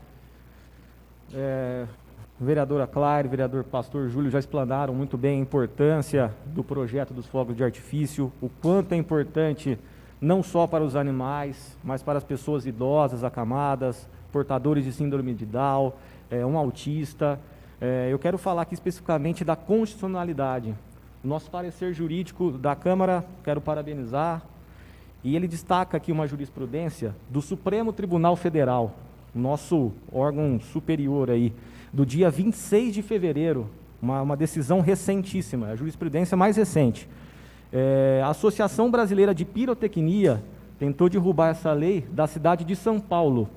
C: Vereadora Claire, vereador Pastor Júlio já explanaram muito bem a importância do projeto dos fogos de artifício, o quanto é importante não só para os animais, mas para as pessoas idosas, acamadas, portadores de síndrome de Down, um autista. Eu quero falar aqui especificamente da constitucionalidade. o nosso parecer jurídico da Câmara, quero parabenizar, e ele destaca aqui uma jurisprudência do Supremo Tribunal Federal, nosso órgão superior aí, do dia 26 de fevereiro, uma decisão recentíssima, a jurisprudência mais recente. A Associação Brasileira de Pirotecnia tentou derrubar essa lei da cidade de São Paulo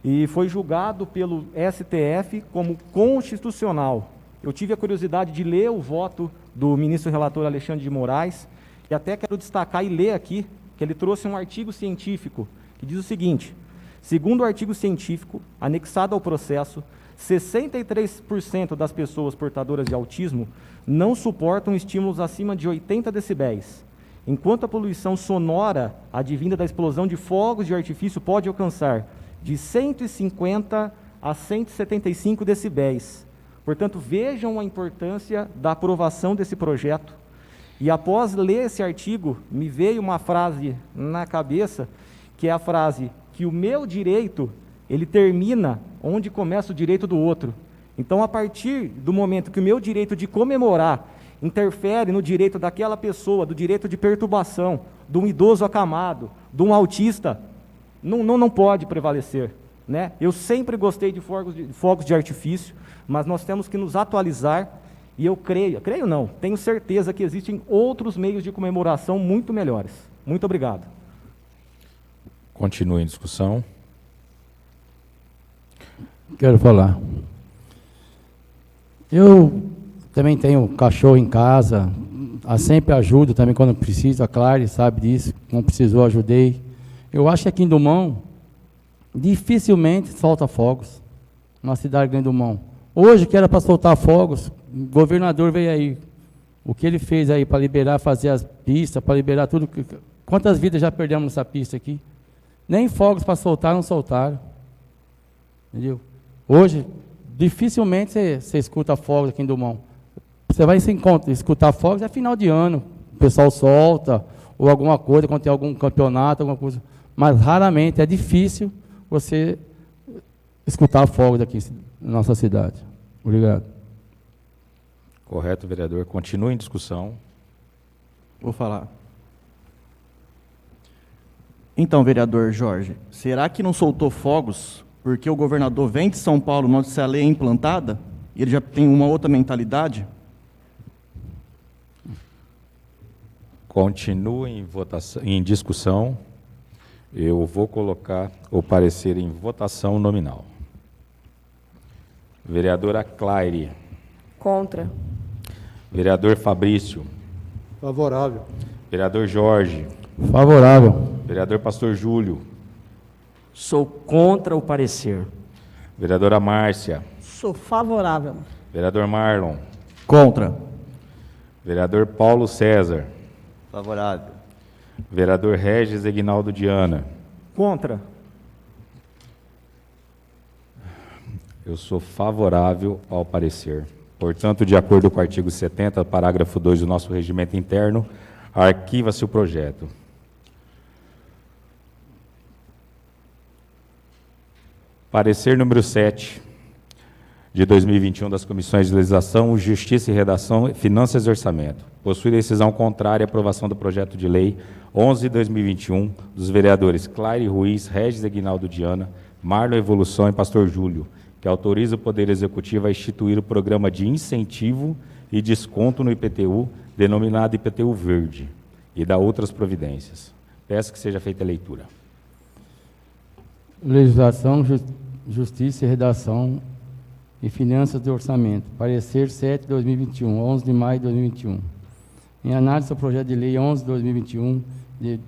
C: e foi julgado pelo STF como constitucional. Eu tive a curiosidade de ler o voto do ministro relator Alexandre de Moraes e até quero destacar e ler aqui que ele trouxe um artigo científico que diz o seguinte: segundo o artigo científico anexado ao processo, 63% das pessoas portadoras de autismo não suportam estímulos acima de 80 decibéis, enquanto a poluição sonora advinda da explosão de fogos de artifício pode alcançar de 150 a 175 decibéis. Portanto, vejam a importância da aprovação desse projeto. E após ler esse artigo, me veio uma frase na cabeça, que é a frase que o meu direito, ele termina onde começa o direito do outro. Então, a partir do momento que o meu direito de comemorar interfere no direito daquela pessoa, do direito de perturbação, de um idoso acamado, de um autista, não pode prevalecer, né? Eu sempre gostei de fogos de artifício, mas nós temos que nos atualizar e eu creio não, tenho certeza que existem outros meios de comemoração muito melhores. Muito obrigado.
A: Continue em discussão.
B: Quero falar. Eu também tenho cachorro em casa, sempre ajudo também quando preciso, a Clary sabe disso, quando precisou ajudei. Eu acho que aqui em Dumont, dificilmente solta fogos, na cidade grande Dumont. Hoje, que era para soltar fogos, o governador veio aí, o que ele fez aí para liberar, fazer as pistas, para liberar tudo. Quantas vidas já perdemos nessa pista aqui? Nem fogos para soltar, não soltaram. Entendeu? Hoje, dificilmente você escuta fogos aqui em Dumont. Você vai escutar fogos é final de ano. O pessoal solta, ou alguma coisa, quando tem algum campeonato, alguma coisa. Mas raramente, é difícil você escutar fogos aqui na nossa cidade. Obrigado.
A: Correto, vereador. Continue em discussão.
F: Vou falar. Então, vereador Jorge, será que não soltou fogos porque o governador vem de São Paulo, onde essa lei é implantada, e ele já tem uma outra mentalidade?
A: Continue em votação, em discussão. Eu vou colocar o parecer em votação nominal. Vereadora Claire.
H: Contra.
A: Vereador Fabrício.
I: Favorável.
A: Vereador Jorge.
B: Favorável.
A: Vereador Pastor Júlio.
E: Sou contra o parecer.
A: Vereadora Márcia.
G: Sou favorável.
A: Vereador Marlon.
F: Contra.
A: Vereador Paulo César.
D: Favorável.
A: Vereador Regis Egnaldo Diana.
C: Contra.
A: Eu sou favorável ao parecer. Portanto, de acordo com o artigo 70, parágrafo 2 do nosso regimento interno, arquiva-se o projeto. Parecer número 7, de 2021, das Comissões de Legislação, Justiça e Redação, Finanças e Orçamento. Possui decisão contrária à aprovação do projeto de lei 11/2021, dos vereadores Claire Ruiz, Regis Egnaldo Diana, Marlon Evolução e Pastor Júlio, que autoriza o Poder Executivo a instituir o programa de incentivo e desconto no IPTU, denominado IPTU Verde, e da outras providências. Peço que seja feita a leitura.
B: Legislação, Justiça e Redação e Finanças de Orçamento. Parecer 7/2021, 11 de maio de 2021. Em análise ao projeto de lei 11/2021, de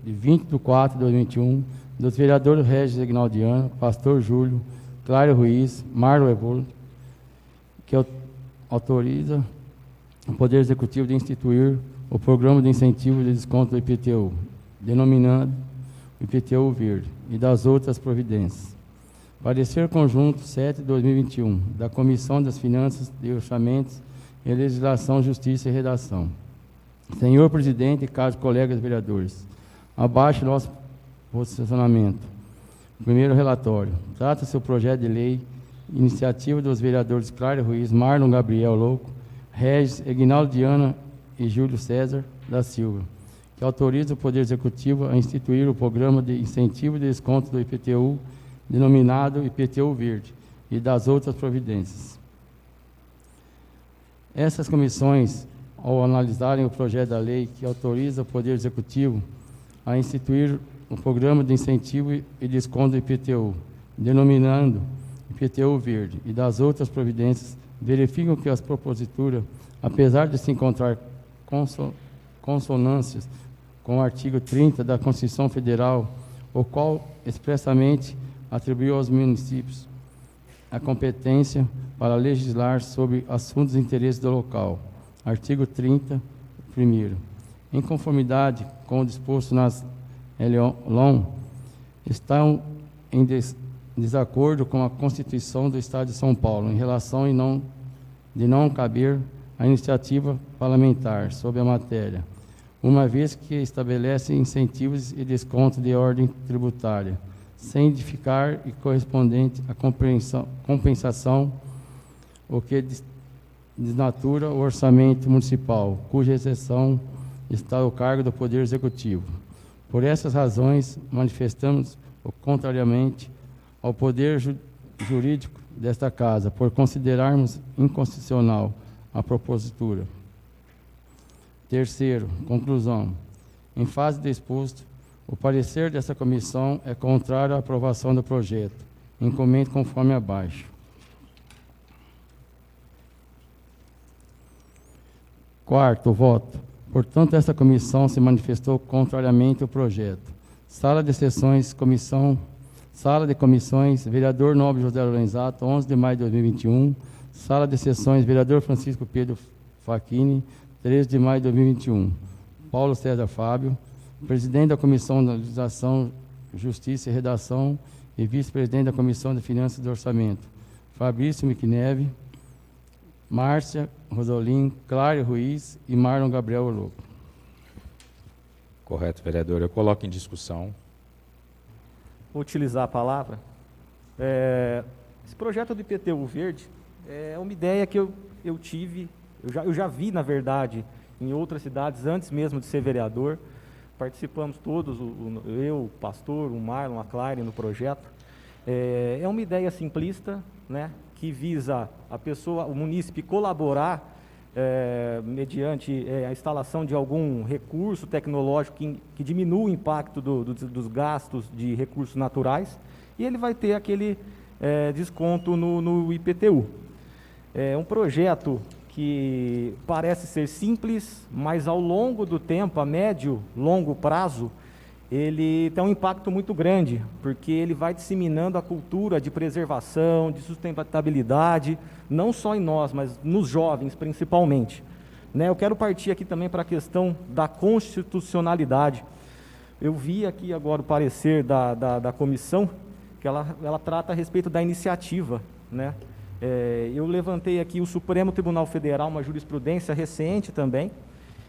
B: 20/4/2021, dos vereadores Regis Egnaldiano, Pastor Júlio, Clário Ruiz, Marlon Evolo, que autoriza o Poder Executivo de instituir o Programa de Incentivo de Desconto do IPTU, denominado IPTU Verde, e das outras providências. Parecer conjunto 7/2021, da Comissão das Finanças e Orçamentos e Legislação, Justiça e Redação. Senhor Presidente e caros colegas vereadores, abaixo nosso posicionamento. Primeiro relatório. Trata-se do projeto de lei, iniciativa dos vereadores Clário Ruiz, Marlon Gabriel Louco, Regis Egnaldo Diana e Júlio César da Silva, que autoriza o Poder Executivo a instituir o Programa de Incentivo e Desconto do IPTU, denominado IPTU Verde, e das outras providências. Essas comissões, ao analisarem o projeto da lei que autoriza o Poder Executivo a instituir o Programa de Incentivo e Desconto do IPTU, denominando IPTU Verde, e das outras providências, verificam que as proposituras, apesar de se encontrar consonâncias com o artigo 30 da Constituição Federal, o qual expressamente atribuiu aos municípios a competência para legislar sobre assuntos de interesse do local. Artigo 30, primeiro. Em conformidade com o disposto nas LON, estão em desacordo com a Constituição do Estado de São Paulo, em relação de não caber a iniciativa parlamentar sobre a matéria, uma vez que estabelece incentivos e descontos de ordem tributária, sem edificar e correspondente à compensação, o que desnatura o orçamento municipal, cuja exceção está ao cargo do Poder Executivo. Por essas razões, manifestamos contrariamente ao poder jurídico desta Casa, por considerarmos inconstitucional a propositura. Terceiro, conclusão. Em face do exposto, o parecer dessa comissão é contrário à aprovação do projeto. Encomendo conforme abaixo. Quarto, voto. Portanto, essa comissão se manifestou contrariamente ao projeto. Sala de Sessões, Sala de Comissões, vereador Nobre José Lorenzato, 11 de maio de 2021. Sala de Sessões, vereador Francisco Pedro Facchini, 13 de maio de 2021. Paulo César Fábio, presidente da Comissão de Legislação, Justiça e Redação e vice-presidente da Comissão de Finanças e do Orçamento. Fabrício Miquineve, Márcia Rosolim, Clário Ruiz e Marlon Gabriel Orloco.
A: Correto, vereador. Eu coloco em discussão.
C: Vou utilizar a palavra. Esse projeto do IPTU Verde é uma ideia que eu tive, eu já vi, na verdade, em outras cidades, antes mesmo de ser vereador. Participamos todos, eu, o pastor, o Marlon, a Claire, no projeto. É uma ideia simplista, né, que visa a pessoa, o munícipe, colaborar mediante a instalação de algum recurso tecnológico que diminua o impacto dos gastos de recursos naturais, e ele vai ter aquele desconto no IPTU. É um projeto que parece ser simples, mas ao longo do tempo, a médio, longo prazo, ele tem um impacto muito grande, porque ele vai disseminando a cultura de preservação, de sustentabilidade, não só em nós, mas nos jovens principalmente. Eu quero partir aqui também para a questão da constitucionalidade. Eu vi aqui agora o parecer da comissão, que ela trata a respeito da iniciativa, né? Eu levantei aqui o Supremo Tribunal Federal, uma jurisprudência recente também,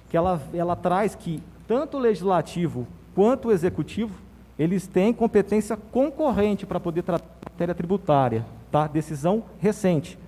C: que ela traz que tanto o legislativo quanto o executivo, eles têm competência concorrente para poder tratar a matéria tributária, tá? Decisão recente.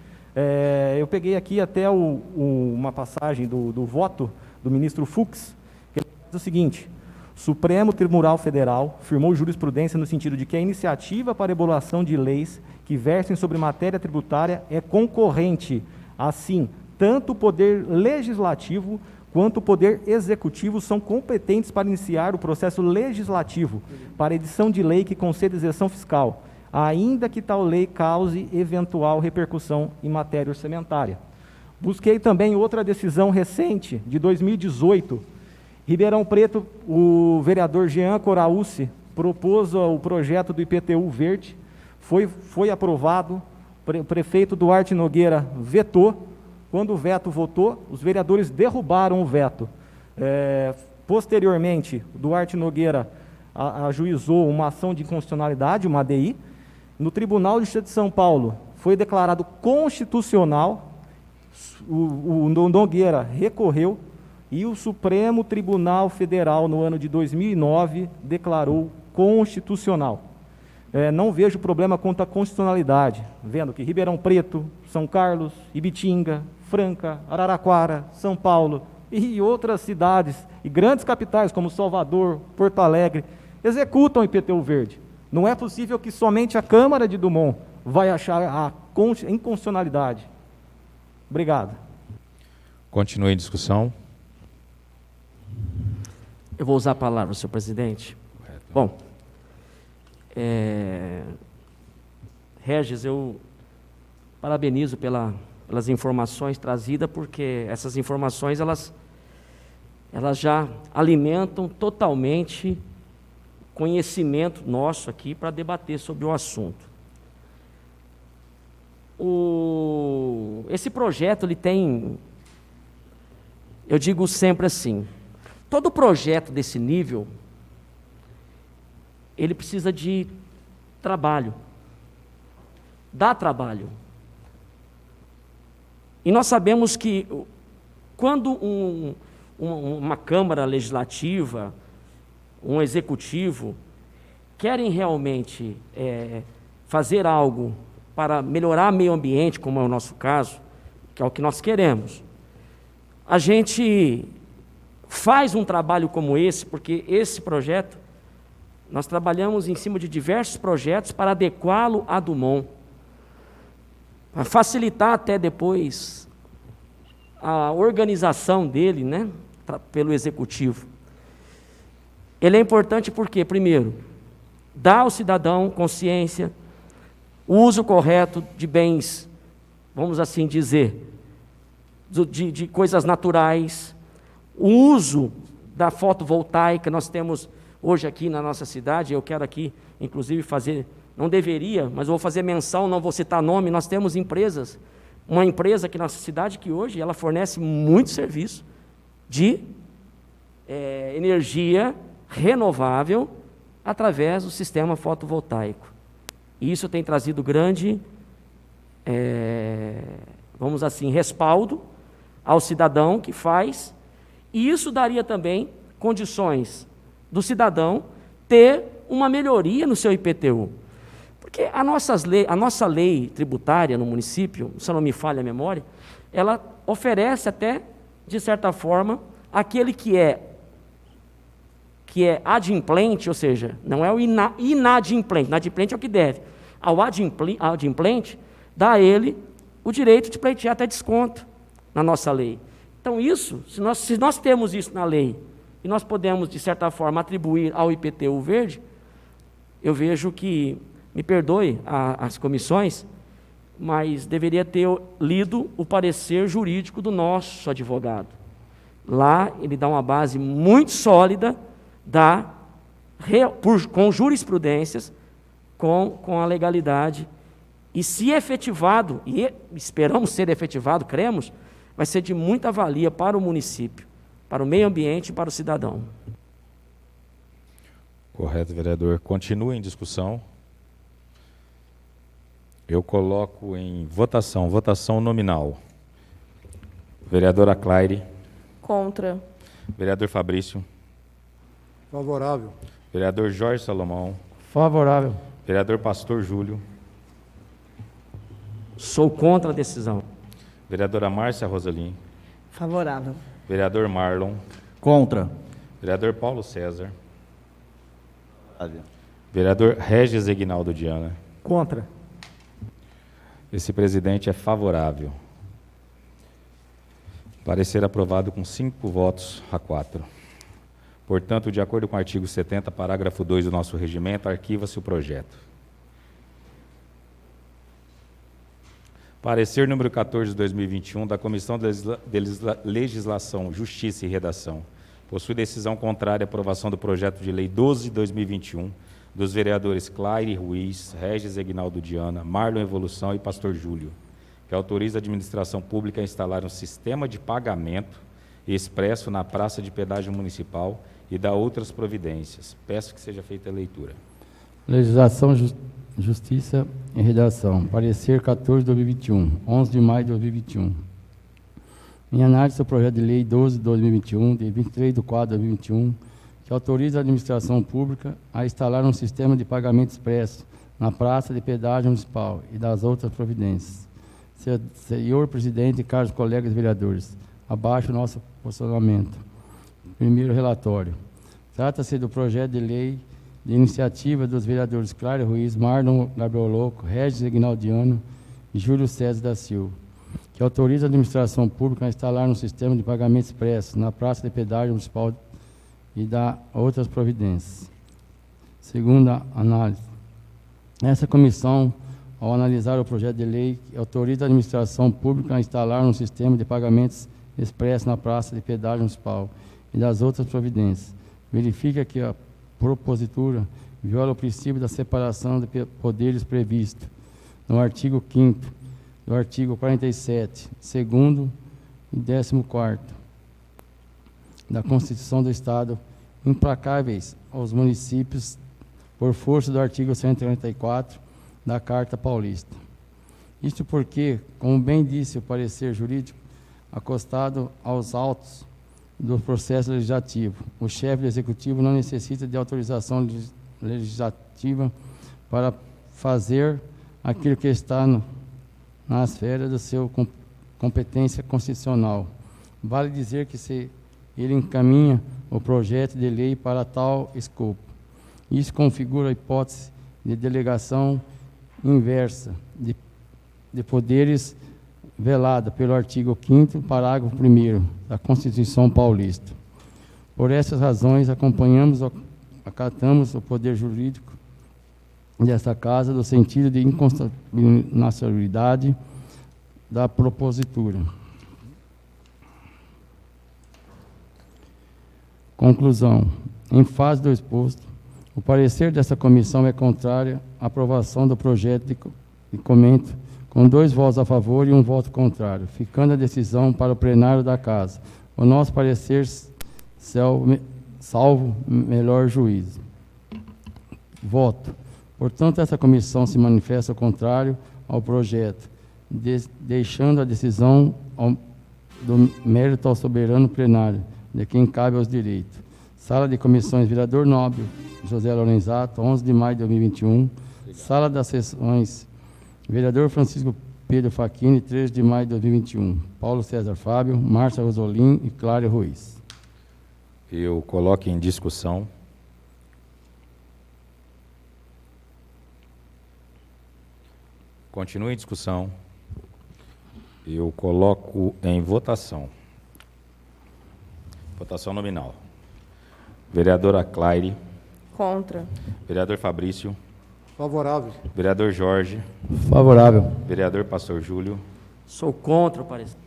C: Eu peguei aqui até uma passagem do voto do ministro Fux, que diz o seguinte: o Supremo Tribunal Federal firmou jurisprudência no sentido de que a iniciativa para elaboração de leis que versem sobre matéria tributária é concorrente. Assim, tanto o Poder Legislativo quanto o Poder Executivo são competentes para iniciar o processo legislativo para edição de lei que conceda isenção fiscal, ainda que tal lei cause eventual repercussão em matéria orçamentária. Busquei também outra decisão recente, de 2018. Ribeirão Preto, o vereador Jean Coraúci propôs o projeto do IPTU Verde, foi aprovado, o prefeito Duarte Nogueira vetou. Quando o veto votou, os vereadores derrubaram o veto. Posteriormente, Duarte Nogueira ajuizou uma ação de inconstitucionalidade, uma ADI. No Tribunal de Justiça de São Paulo, foi declarado constitucional, o Nogueira recorreu, e o Supremo Tribunal Federal, no ano de 2009, declarou constitucional. Não vejo problema quanto à constitucionalidade, vendo que Ribeirão Preto, São Carlos, Ibitinga, Franca, Araraquara, São Paulo e outras cidades e grandes capitais como Salvador, Porto Alegre, executam IPTU verde. Não é possível que somente a Câmara de Dumont vai achar a inconstitucionalidade. Obrigado.
A: Continue em discussão.
E: Eu vou usar a palavra, senhor presidente. Bom, Regis, eu parabenizo pelas informações trazidas, porque essas informações elas já alimentam totalmente conhecimento nosso aqui para debater sobre o assunto. Esse projeto, ele tem, eu digo sempre assim, todo projeto desse nível, ele precisa de trabalho, dá trabalho. E nós sabemos que quando uma Câmara Legislativa, um Executivo, querem realmente fazer algo para melhorar o meio ambiente, como é o nosso caso, que é o que nós queremos, a gente faz um trabalho como esse, porque esse projeto, nós trabalhamos em cima de diversos projetos para adequá-lo a Dumont, para facilitar até depois a organização dele, né, pelo Executivo. Ele é importante porque, primeiro, dá ao cidadão consciência, o uso correto de bens, vamos assim dizer, de coisas naturais, o uso da fotovoltaica. Nós temos hoje aqui na nossa cidade, eu quero aqui, inclusive, fazer, não deveria, mas vou fazer menção, não vou citar nome, nós temos empresas, uma empresa aqui na nossa cidade que hoje ela fornece muito serviço de energia renovável através do sistema fotovoltaico. E isso tem trazido grande, vamos assim, respaldo ao cidadão que faz, e isso daria também condições do cidadão ter uma melhoria no seu IPTU. Porque a nossa lei tributária no município, se não me falha a memória, ela oferece até, de certa forma, aquele que é adimplente, ou seja, não é o inadimplente, inadimplente é o que deve. Ao adimplente, dá a ele o direito de pleitear até desconto na nossa lei. Então isso, se nós temos isso na lei, e nós podemos, de certa forma, atribuir ao IPTU verde, eu vejo que, me perdoe as comissões, mas deveria ter lido o parecer jurídico do nosso advogado. Lá ele dá uma base muito sólida, com jurisprudências, com a legalidade, e se efetivado, e esperamos ser efetivado, cremos, vai ser de muita valia para o município, para o meio ambiente e para o cidadão.
A: Correto, vereador. Continua em discussão. Eu coloco em votação nominal. Vereadora Claire.
H: Contra.
A: Vereador Fabrício.
I: Favorável.
A: Vereador Jorge Salomão.
B: Favorável.
A: Vereador Pastor Júlio.
E: Sou contra a decisão.
A: Vereadora Márcia Rosalim.
G: Favorável.
A: Vereador Marlon.
F: Contra.
A: Vereador Paulo César.
D: Favorável.
A: Vereador Regis Egnaldo Diana.
C: Contra.
A: Esse presidente é favorável. Parecer aprovado com 5 votos a 4. Portanto, de acordo com o artigo 70, parágrafo 2 do nosso regimento, arquiva-se o projeto. Parecer número 14 de 2021 da Comissão de Legislação, Justiça e Redação. Possui decisão contrária à aprovação do projeto de lei 12 de 2021 dos vereadores Claire Ruiz, Regis Egnaldo Diana, Marlon Evolução e Pastor Júlio, que autoriza a administração pública a instalar um sistema de pagamento expresso na praça de pedágio municipal e dá outras providências. Peço que seja feita a leitura.
B: Legislação, Justiça e Redação. Parecer 14 de 2021, 11 de maio de 2021. Em análise do projeto de lei 12 de 2021, de 23 de 4 de 2021, que autoriza a administração pública a instalar um sistema de pagamento expresso na praça de pedágio municipal e das outras providências. Senhor presidente e caros colegas vereadores, abaixo do nosso posicionamento. Primeiro relatório. Trata-se do projeto de lei de iniciativa dos vereadores Cláudio Ruiz, Marlon Gabriel Louco, Regis Ignaldiano e Júlio César da Silva, que autoriza a administração pública a instalar um sistema de pagamento expresso na praça de pedágio municipal e dar outras providências. Segunda análise. Essa comissão, ao analisar o projeto de lei que autoriza a administração pública a instalar um sistema de pagamentos expresso na praça de pedágio municipal e das outras providências, verifica que a propositura viola o princípio da separação de poderes previsto no artigo 5º, do artigo 47, 2º e 14º da Constituição do Estado, implacáveis aos municípios por força do artigo 134 da Carta Paulista. Isto porque, como bem disse o parecer jurídico, acostado aos autos do processo legislativo, o chefe do Executivo não necessita de autorização legislativa para fazer aquilo que está na esfera da sua competência constitucional. Vale dizer que se ele encaminha o projeto de lei para tal escopo, isso configura a hipótese de delegação inversa de poderes velada pelo artigo 5º, parágrafo 1º da Constituição Paulista. Por essas razões, acatamos o poder jurídico desta Casa no sentido de inconstitucionalidade da propositura. Conclusão. Em face do exposto, o parecer dessa comissão é contrário à aprovação do projeto de comento, com 2 votos a favor e 1 voto contrário, ficando a decisão para o plenário da Casa. O nosso parecer, salvo melhor juízo. Voto. Portanto, essa comissão se manifesta contrário ao projeto, deixando a decisão do mérito ao soberano plenário, de quem cabe aos direitos. Sala de Comissões, vereador Nóbio José Lorenzato, 11 de maio de 2021. Sala das Sessões, vereador Francisco Pedro Facchini, 13 de maio de 2021. Paulo César Fábio, Márcia Rosolim e Cláudio Ruiz.
A: Eu coloco em discussão. Continue em discussão. Eu coloco em votação. Votação nominal. Vereadora Claire.
H: Contra.
A: Vereador Fabrício.
I: Favorável.
A: Vereador Jorge.
B: Favorável.
A: Vereador Pastor Júlio.
E: Sou contra o parecer.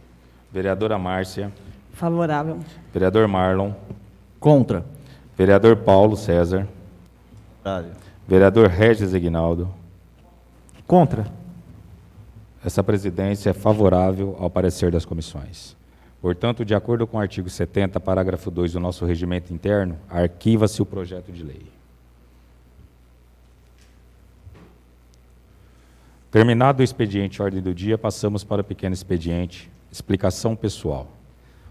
A: Vereadora Márcia.
G: Favorável.
A: Vereador Marlon.
F: Contra.
A: Vereador Paulo César.
D: Favorável.
A: Vereador Regis Ignaldo.
C: Contra.
A: Essa presidência é favorável ao parecer das comissões. Portanto, de acordo com o artigo 70, parágrafo 2 do nosso regimento interno, arquiva-se o projeto de lei. Terminado o expediente ordem do dia, passamos para o pequeno expediente, explicação pessoal.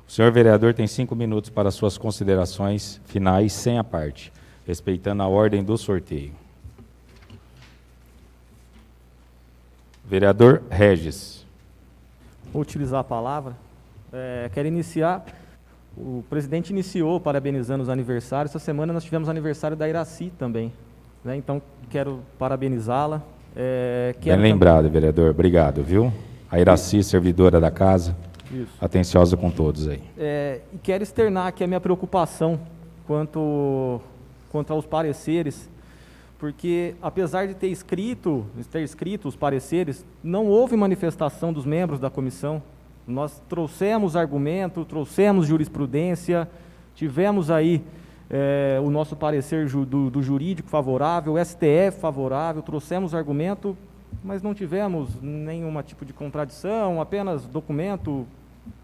A: O senhor vereador tem 5 minutos para suas considerações finais, sem a parte, respeitando a ordem do sorteio. Vereador Regis.
C: Vou utilizar a palavra. Quero iniciar. O presidente iniciou parabenizando os aniversários. Essa semana nós tivemos aniversário da Iraci também, né? Então, quero parabenizá-la.
A: Bem lembrado, vereador. Obrigado, viu? A Iraci, servidora da casa,
C: Isso.
A: atenciosa com todos aí.
C: E quero externar aqui a minha preocupação quanto aos pareceres, porque apesar de ter escrito os pareceres, não houve manifestação dos membros da comissão. Nós trouxemos argumento, trouxemos jurisprudência, tivemos aí o nosso parecer do jurídico favorável, o STF favorável, trouxemos argumento, mas não tivemos nenhum tipo de contradição, apenas documento.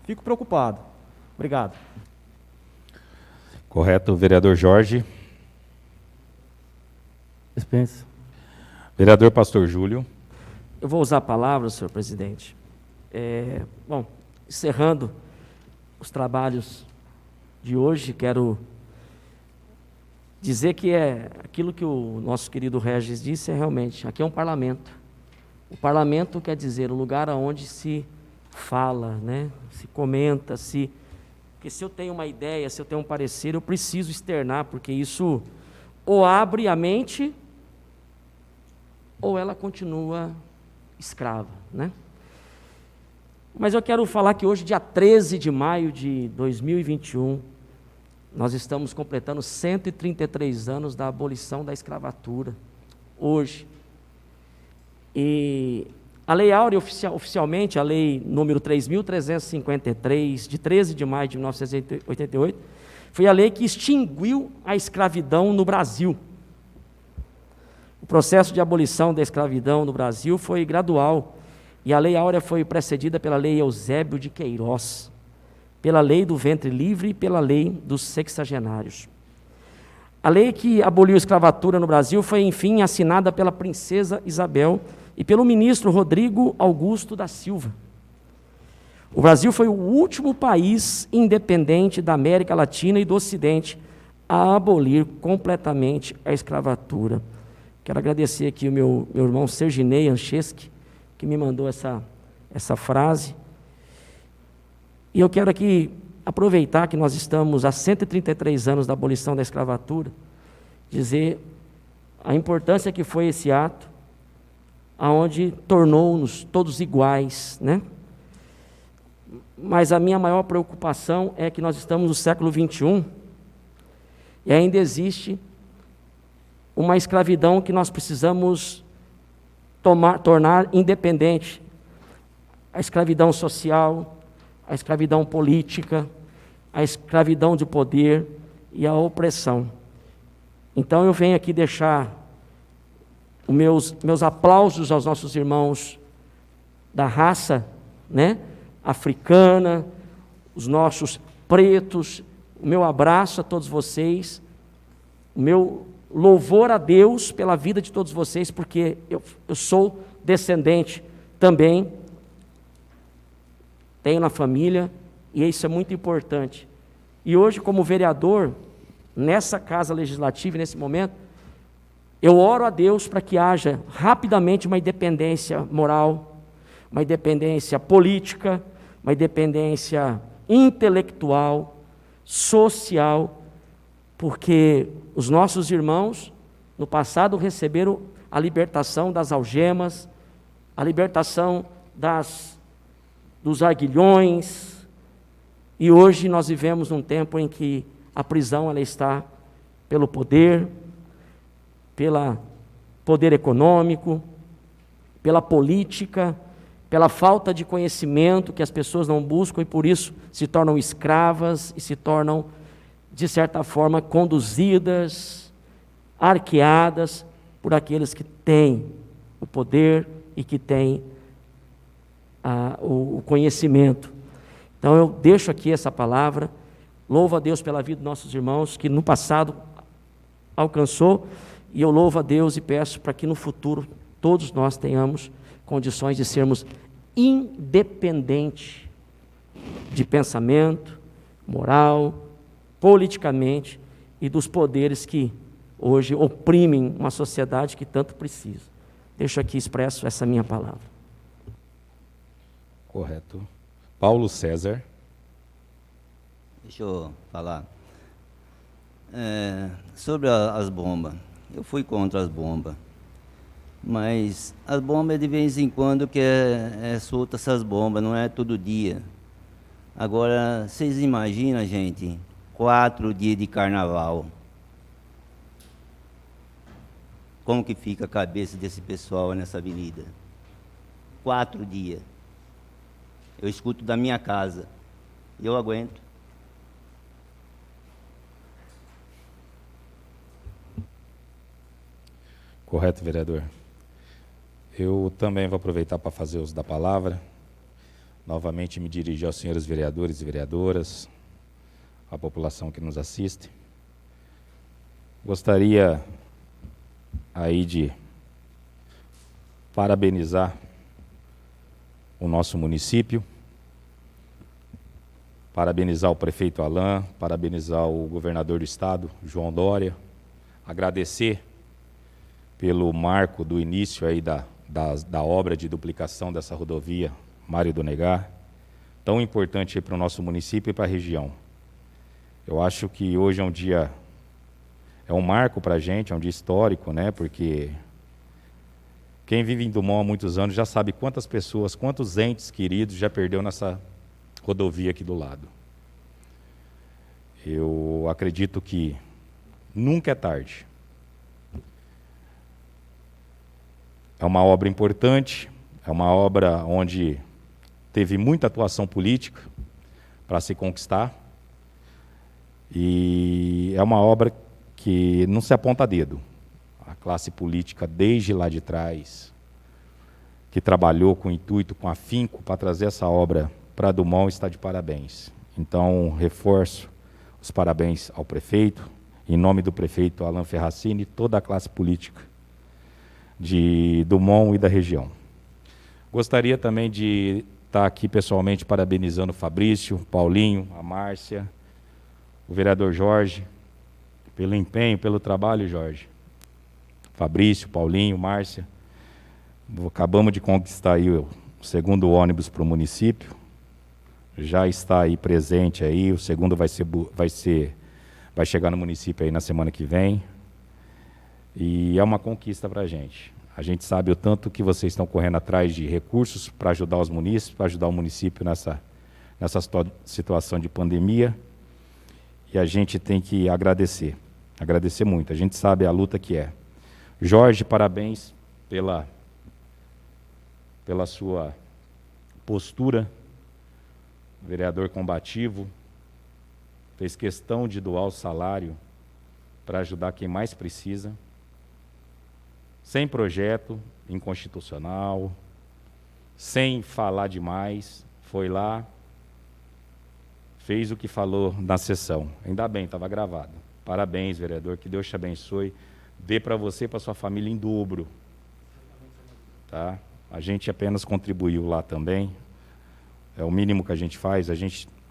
C: Fico preocupado. Obrigado.
A: Correto, vereador Jorge.
B: Dispensa.
A: Vereador Pastor Júlio.
E: Eu vou usar a palavra, senhor presidente. Bom, encerrando os trabalhos de hoje, quero dizer que aquilo que o nosso querido Regis disse realmente, aqui é um parlamento. O parlamento quer dizer o lugar onde se fala, né? Se comenta, porque se eu tenho uma ideia, se eu tenho um parecer, eu preciso externar, porque isso ou abre a mente ou ela continua escrava, né? Mas eu quero falar que hoje, dia 13 de maio de 2021, nós estamos completando 133 anos da abolição da escravatura. Hoje. E a Lei Áurea, oficialmente, a Lei número 3.353, de 13 de maio de 1988, foi a lei que extinguiu a escravidão no Brasil. O processo de abolição da escravidão no Brasil foi gradual, e a Lei Áurea foi precedida pela Lei Eusébio de Queiroz, pela Lei do Ventre Livre e pela Lei dos Sexagenários. A lei que aboliu a escravatura no Brasil foi, enfim, assinada pela princesa Isabel e pelo ministro Rodrigo Augusto da Silva. O Brasil foi o último país independente da América Latina e do Ocidente a abolir completamente a escravatura. Quero agradecer aqui o meu irmão Serginei Ancheski, que me mandou essa frase. E eu quero aqui aproveitar que nós estamos há 133 anos da abolição da escravatura, dizer a importância que foi esse ato, aonde tornou-nos todos iguais, né? Mas a minha maior preocupação é que nós estamos no século XXI e ainda existe uma escravidão que nós precisamos tornar independente. A escravidão social, a escravidão política, a escravidão de poder e a opressão. Então eu venho aqui deixar os meus aplausos aos nossos irmãos da raça, né, africana, os nossos pretos, o meu abraço a todos vocês, o meu louvor a Deus pela vida de todos vocês, porque eu sou descendente também, tenho na família, e isso é muito importante. E hoje, como vereador, nessa casa legislativa, nesse momento, eu oro a Deus para que haja rapidamente uma independência moral, uma independência política, uma independência intelectual, social, porque os nossos irmãos, no passado, receberam a libertação das algemas, a libertação dos aguilhões, e hoje nós vivemos num tempo em que a prisão ela está pelo poder econômico, pela política, pela falta de conhecimento que as pessoas não buscam e por isso se tornam escravas e se tornam, de certa forma, conduzidas, arqueadas por aqueles que têm o poder e que têm o conhecimento. Então eu deixo aqui essa palavra, louvo a Deus pela vida dos nossos irmãos que no passado alcançou, e eu louvo a Deus e peço para que no futuro todos nós tenhamos condições de sermos independentes de pensamento, moral, politicamente e dos poderes que hoje oprimem uma sociedade que tanto precisa. Deixo aqui expresso essa minha palavra.
A: Correto. Paulo César.
D: Deixa eu falar. Sobre as bombas. Eu fui contra as bombas. Mas as bombas de vez em quando que solta essas bombas, não é todo dia. Agora, vocês imaginam, gente, 4 dias de carnaval. Como que fica a cabeça desse pessoal nessa avenida? 4 dias. Eu escuto da minha casa. E eu aguento.
A: Correto, vereador. Eu também vou aproveitar para fazer uso da palavra. Novamente me dirigir aos senhores vereadores e vereadoras, à população que nos assiste. Gostaria aí de parabenizar o nosso município, parabenizar o prefeito Alain, parabenizar o governador do estado, João Dória, agradecer pelo marco do início aí da obra de duplicação dessa rodovia Mário do Negar, tão importante para o nosso município e para a região. Eu acho que hoje é um dia, é um marco para a gente, é um dia histórico, né? Porque quem vive em Dumont há muitos anos já sabe quantas pessoas, quantos entes queridos já perdeu nessa rodovia aqui do lado. Eu acredito que nunca é tarde. É uma obra importante, é uma obra onde teve muita atuação política para se conquistar, e é uma obra que não se aponta a dedo. A classe política, desde lá de trás, que trabalhou com intuito, com afinco, para trazer essa obra para Dumont, está de parabéns. Então, reforço os parabéns ao prefeito, em nome do prefeito Alan Ferracini e toda a classe política de Dumont e da região. Gostaria também de estar aqui pessoalmente parabenizando o Fabrício, o Paulinho, a Márcia, o vereador Jorge, pelo empenho, pelo trabalho, Jorge. Fabrício, Paulinho, Márcia. Acabamos de conquistar aí o segundo ônibus para o município. Já está aí presente aí, o segundo vai chegar no município aí na semana que vem. E é uma conquista para a gente. A gente sabe o tanto que vocês estão correndo atrás de recursos para ajudar os munícipes, para ajudar o município nessa situação de pandemia. E a gente tem que agradecer muito. A gente sabe a luta que é. Jorge, parabéns pela sua postura, vereador combativo, fez questão de doar o salário para ajudar quem mais precisa, sem projeto inconstitucional, sem falar demais, foi lá, fez o que falou na sessão. Ainda bem, estava gravado. Parabéns, vereador, que Deus te abençoe, dê para você e para sua família em dobro. Tá? A gente apenas contribuiu lá também, é o mínimo que a gente faz.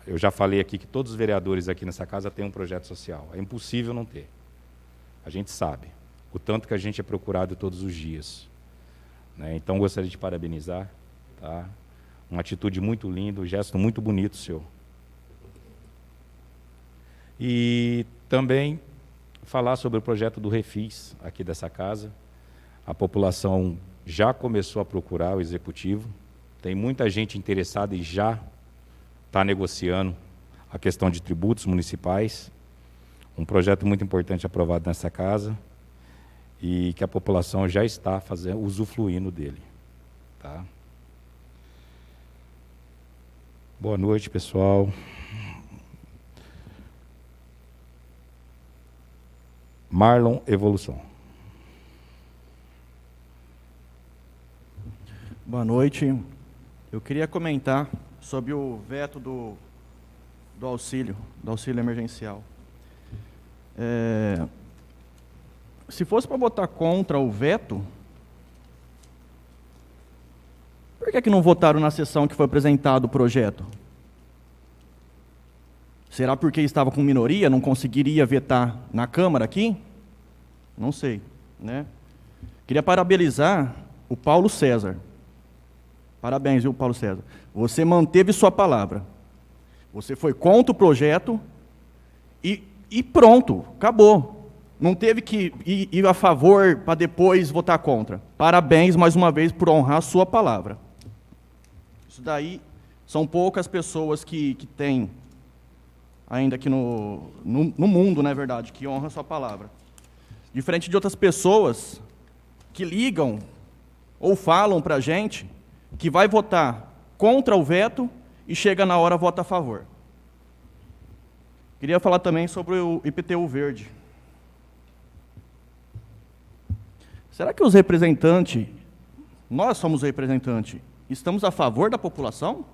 A: Eu já falei aqui que todos os vereadores aqui nessa casa têm um projeto social, é impossível não ter. A gente sabe o tanto que a gente é procurado todos os dias, né? Então, gostaria de parabenizar, tá? Uma atitude muito linda, um gesto muito bonito seu. E também falar sobre o projeto do Refis aqui dessa casa. A população já começou a procurar o executivo, tem muita gente interessada e já está negociando a questão de tributos municipais. Um projeto muito importante aprovado nessa casa e que a população já está usufruindo dele. Tá? Boa noite, pessoal. Marlon Evolução.
F: Boa noite. Eu queria comentar sobre o veto do auxílio emergencial. Se fosse para votar contra o veto, por que não votaram na sessão que foi apresentado o projeto? Será porque estava com minoria, não conseguiria vetar na Câmara aqui? Não sei, né? Queria parabenizar o Paulo César. Parabéns, viu, Paulo César? Você manteve sua palavra. Você foi contra o projeto e pronto, acabou. Não teve que ir a favor para depois votar contra. Parabéns, mais uma vez, por honrar a sua palavra. Isso daí são poucas pessoas que têm, ainda aqui no mundo, não é verdade, que honram a sua palavra. Diferente de outras pessoas que ligam ou falam para a gente que vai votar contra o veto e chega na hora vota a favor. Queria falar também sobre o IPTU verde. Será que os representantes, nós somos representantes, estamos a favor da população?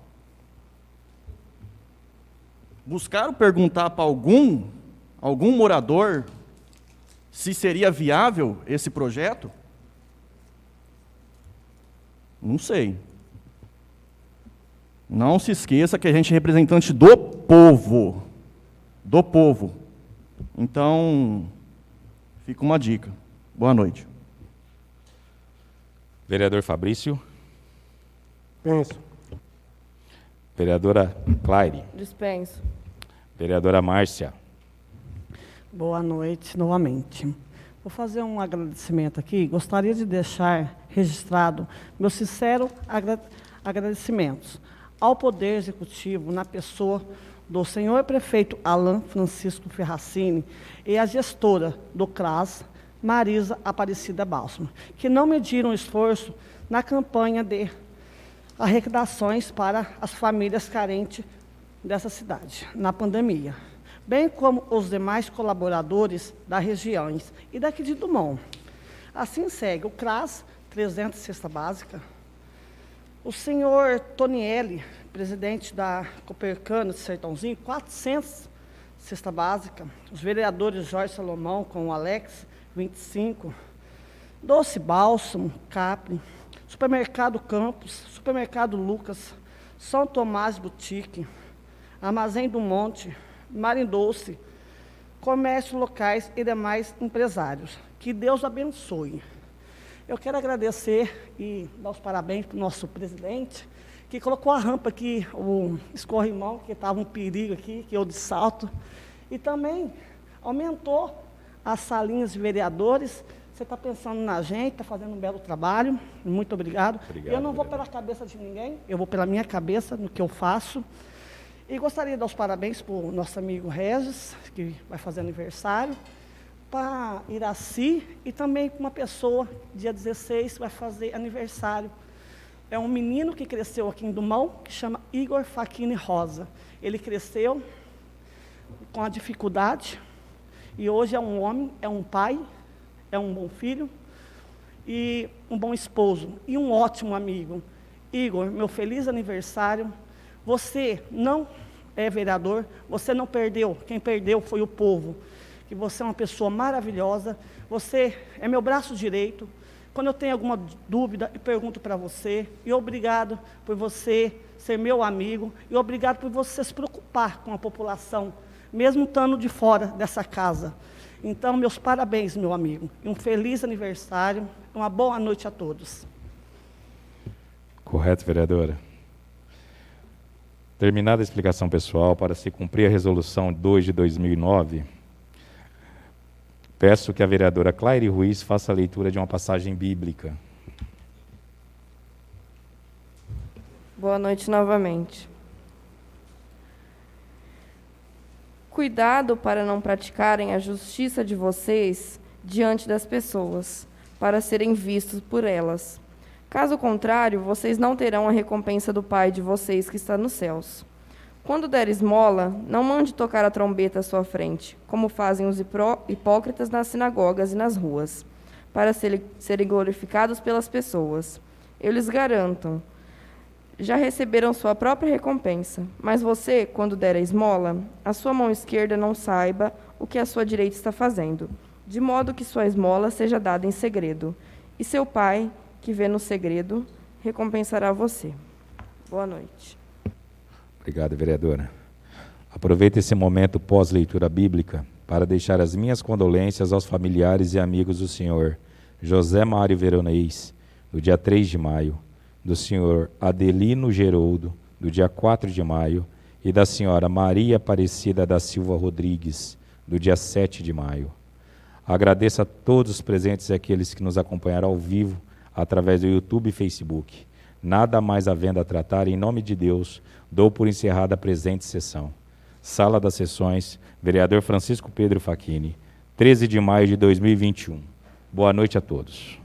F: Buscaram perguntar para algum morador se seria viável esse projeto? Não sei. Não se esqueça que a gente é representante do povo. Do povo. Então, fica uma dica. Boa noite.
A: Vereador Fabrício.
I: Penso.
A: Vereadora Claire.
H: Dispenso.
A: Vereadora Márcia.
G: Boa noite novamente. Vou fazer um agradecimento aqui. Gostaria de deixar registrado meu sincero agradecimentos ao Poder Executivo, na pessoa do senhor prefeito Alan Francisco Ferracini e a gestora do CRAS, Marisa Aparecida Balsamo, que não mediram esforço na campanha de arrecadações para as famílias carentes dessa cidade, na pandemia, bem como os demais colaboradores das regiões e daqui de Dumont. Assim segue o CRAS, 300 cesta básica, o senhor Tonielli, presidente da Copercana de Sertãozinho, 400 cesta básica, os vereadores Jorge Salomão com o Alex, 25, Doce Bálsamo, Capri, Supermercado Campos, Supermercado Lucas, São Tomás Boutique, Armazém do Monte, Marindoce, comércios locais e demais empresários. Que Deus abençoe. Eu quero agradecer e dar os parabéns para o nosso presidente, que colocou a rampa aqui, o escorrimão, que estava um perigo aqui, que eu de salto, e também aumentou as salinhas de vereadores. Você está pensando na gente, está fazendo um belo trabalho, muito obrigado. Eu não vou pela cabeça de ninguém, eu vou pela minha cabeça, no que eu faço. E gostaria de dar os parabéns para o nosso amigo Regis, que vai fazer aniversário, para Iraci e também para uma pessoa, dia 16, vai fazer aniversário. É um menino que cresceu aqui em Dumont, que chama Igor Facchini Rosa. Ele cresceu com a dificuldade e hoje é um homem, é um pai, é um bom filho e um bom esposo e um ótimo amigo. Igor, meu feliz aniversário. Você não é vereador, você não perdeu, quem perdeu foi o povo. Que você é uma pessoa maravilhosa, você é meu braço direito. Quando eu tenho alguma dúvida, eu pergunto para você. E obrigado por você ser meu amigo. E obrigado por você se preocupar com a população, mesmo estando de fora dessa casa. Então, meus parabéns, meu amigo. E um feliz aniversário. Uma boa noite a todos.
A: Correto, vereadora. Terminada a explicação pessoal, para se cumprir a resolução 2 de 2009, peço que a vereadora Claire Ruiz faça a leitura de uma passagem bíblica.
H: Boa noite novamente. Cuidado para não praticarem a justiça de vocês diante das pessoas, para serem vistos por elas. Caso contrário, vocês não terão a recompensa do Pai de vocês que está nos céus. Quando der esmola, não mande tocar a trombeta à sua frente, como fazem os hipócritas nas sinagogas e nas ruas, para serem glorificados pelas pessoas. Eu lhes garanto, já receberam sua própria recompensa. Mas você, quando der a esmola, a sua mão esquerda não saiba o que a sua direita está fazendo, de modo que sua esmola seja dada em segredo. E seu Pai, que vê no segredo, recompensará você. Boa noite.
A: Obrigado, vereadora. Aproveito esse momento pós-leitura bíblica para deixar as minhas condolências aos familiares e amigos do senhor José Mário Veronês, do dia 3 de maio, do senhor Adelino Geroldo, do dia 4 de maio, e da senhora Maria Aparecida da Silva Rodrigues, do dia 7 de maio. Agradeço a todos os presentes e aqueles que nos acompanharam ao vivo através do YouTube e Facebook. Nada mais havendo a tratar, em nome de Deus, dou por encerrada a presente sessão. Sala das Sessões, vereador Francisco Pedro Facchini, 13 de maio de 2021. Boa noite a todos.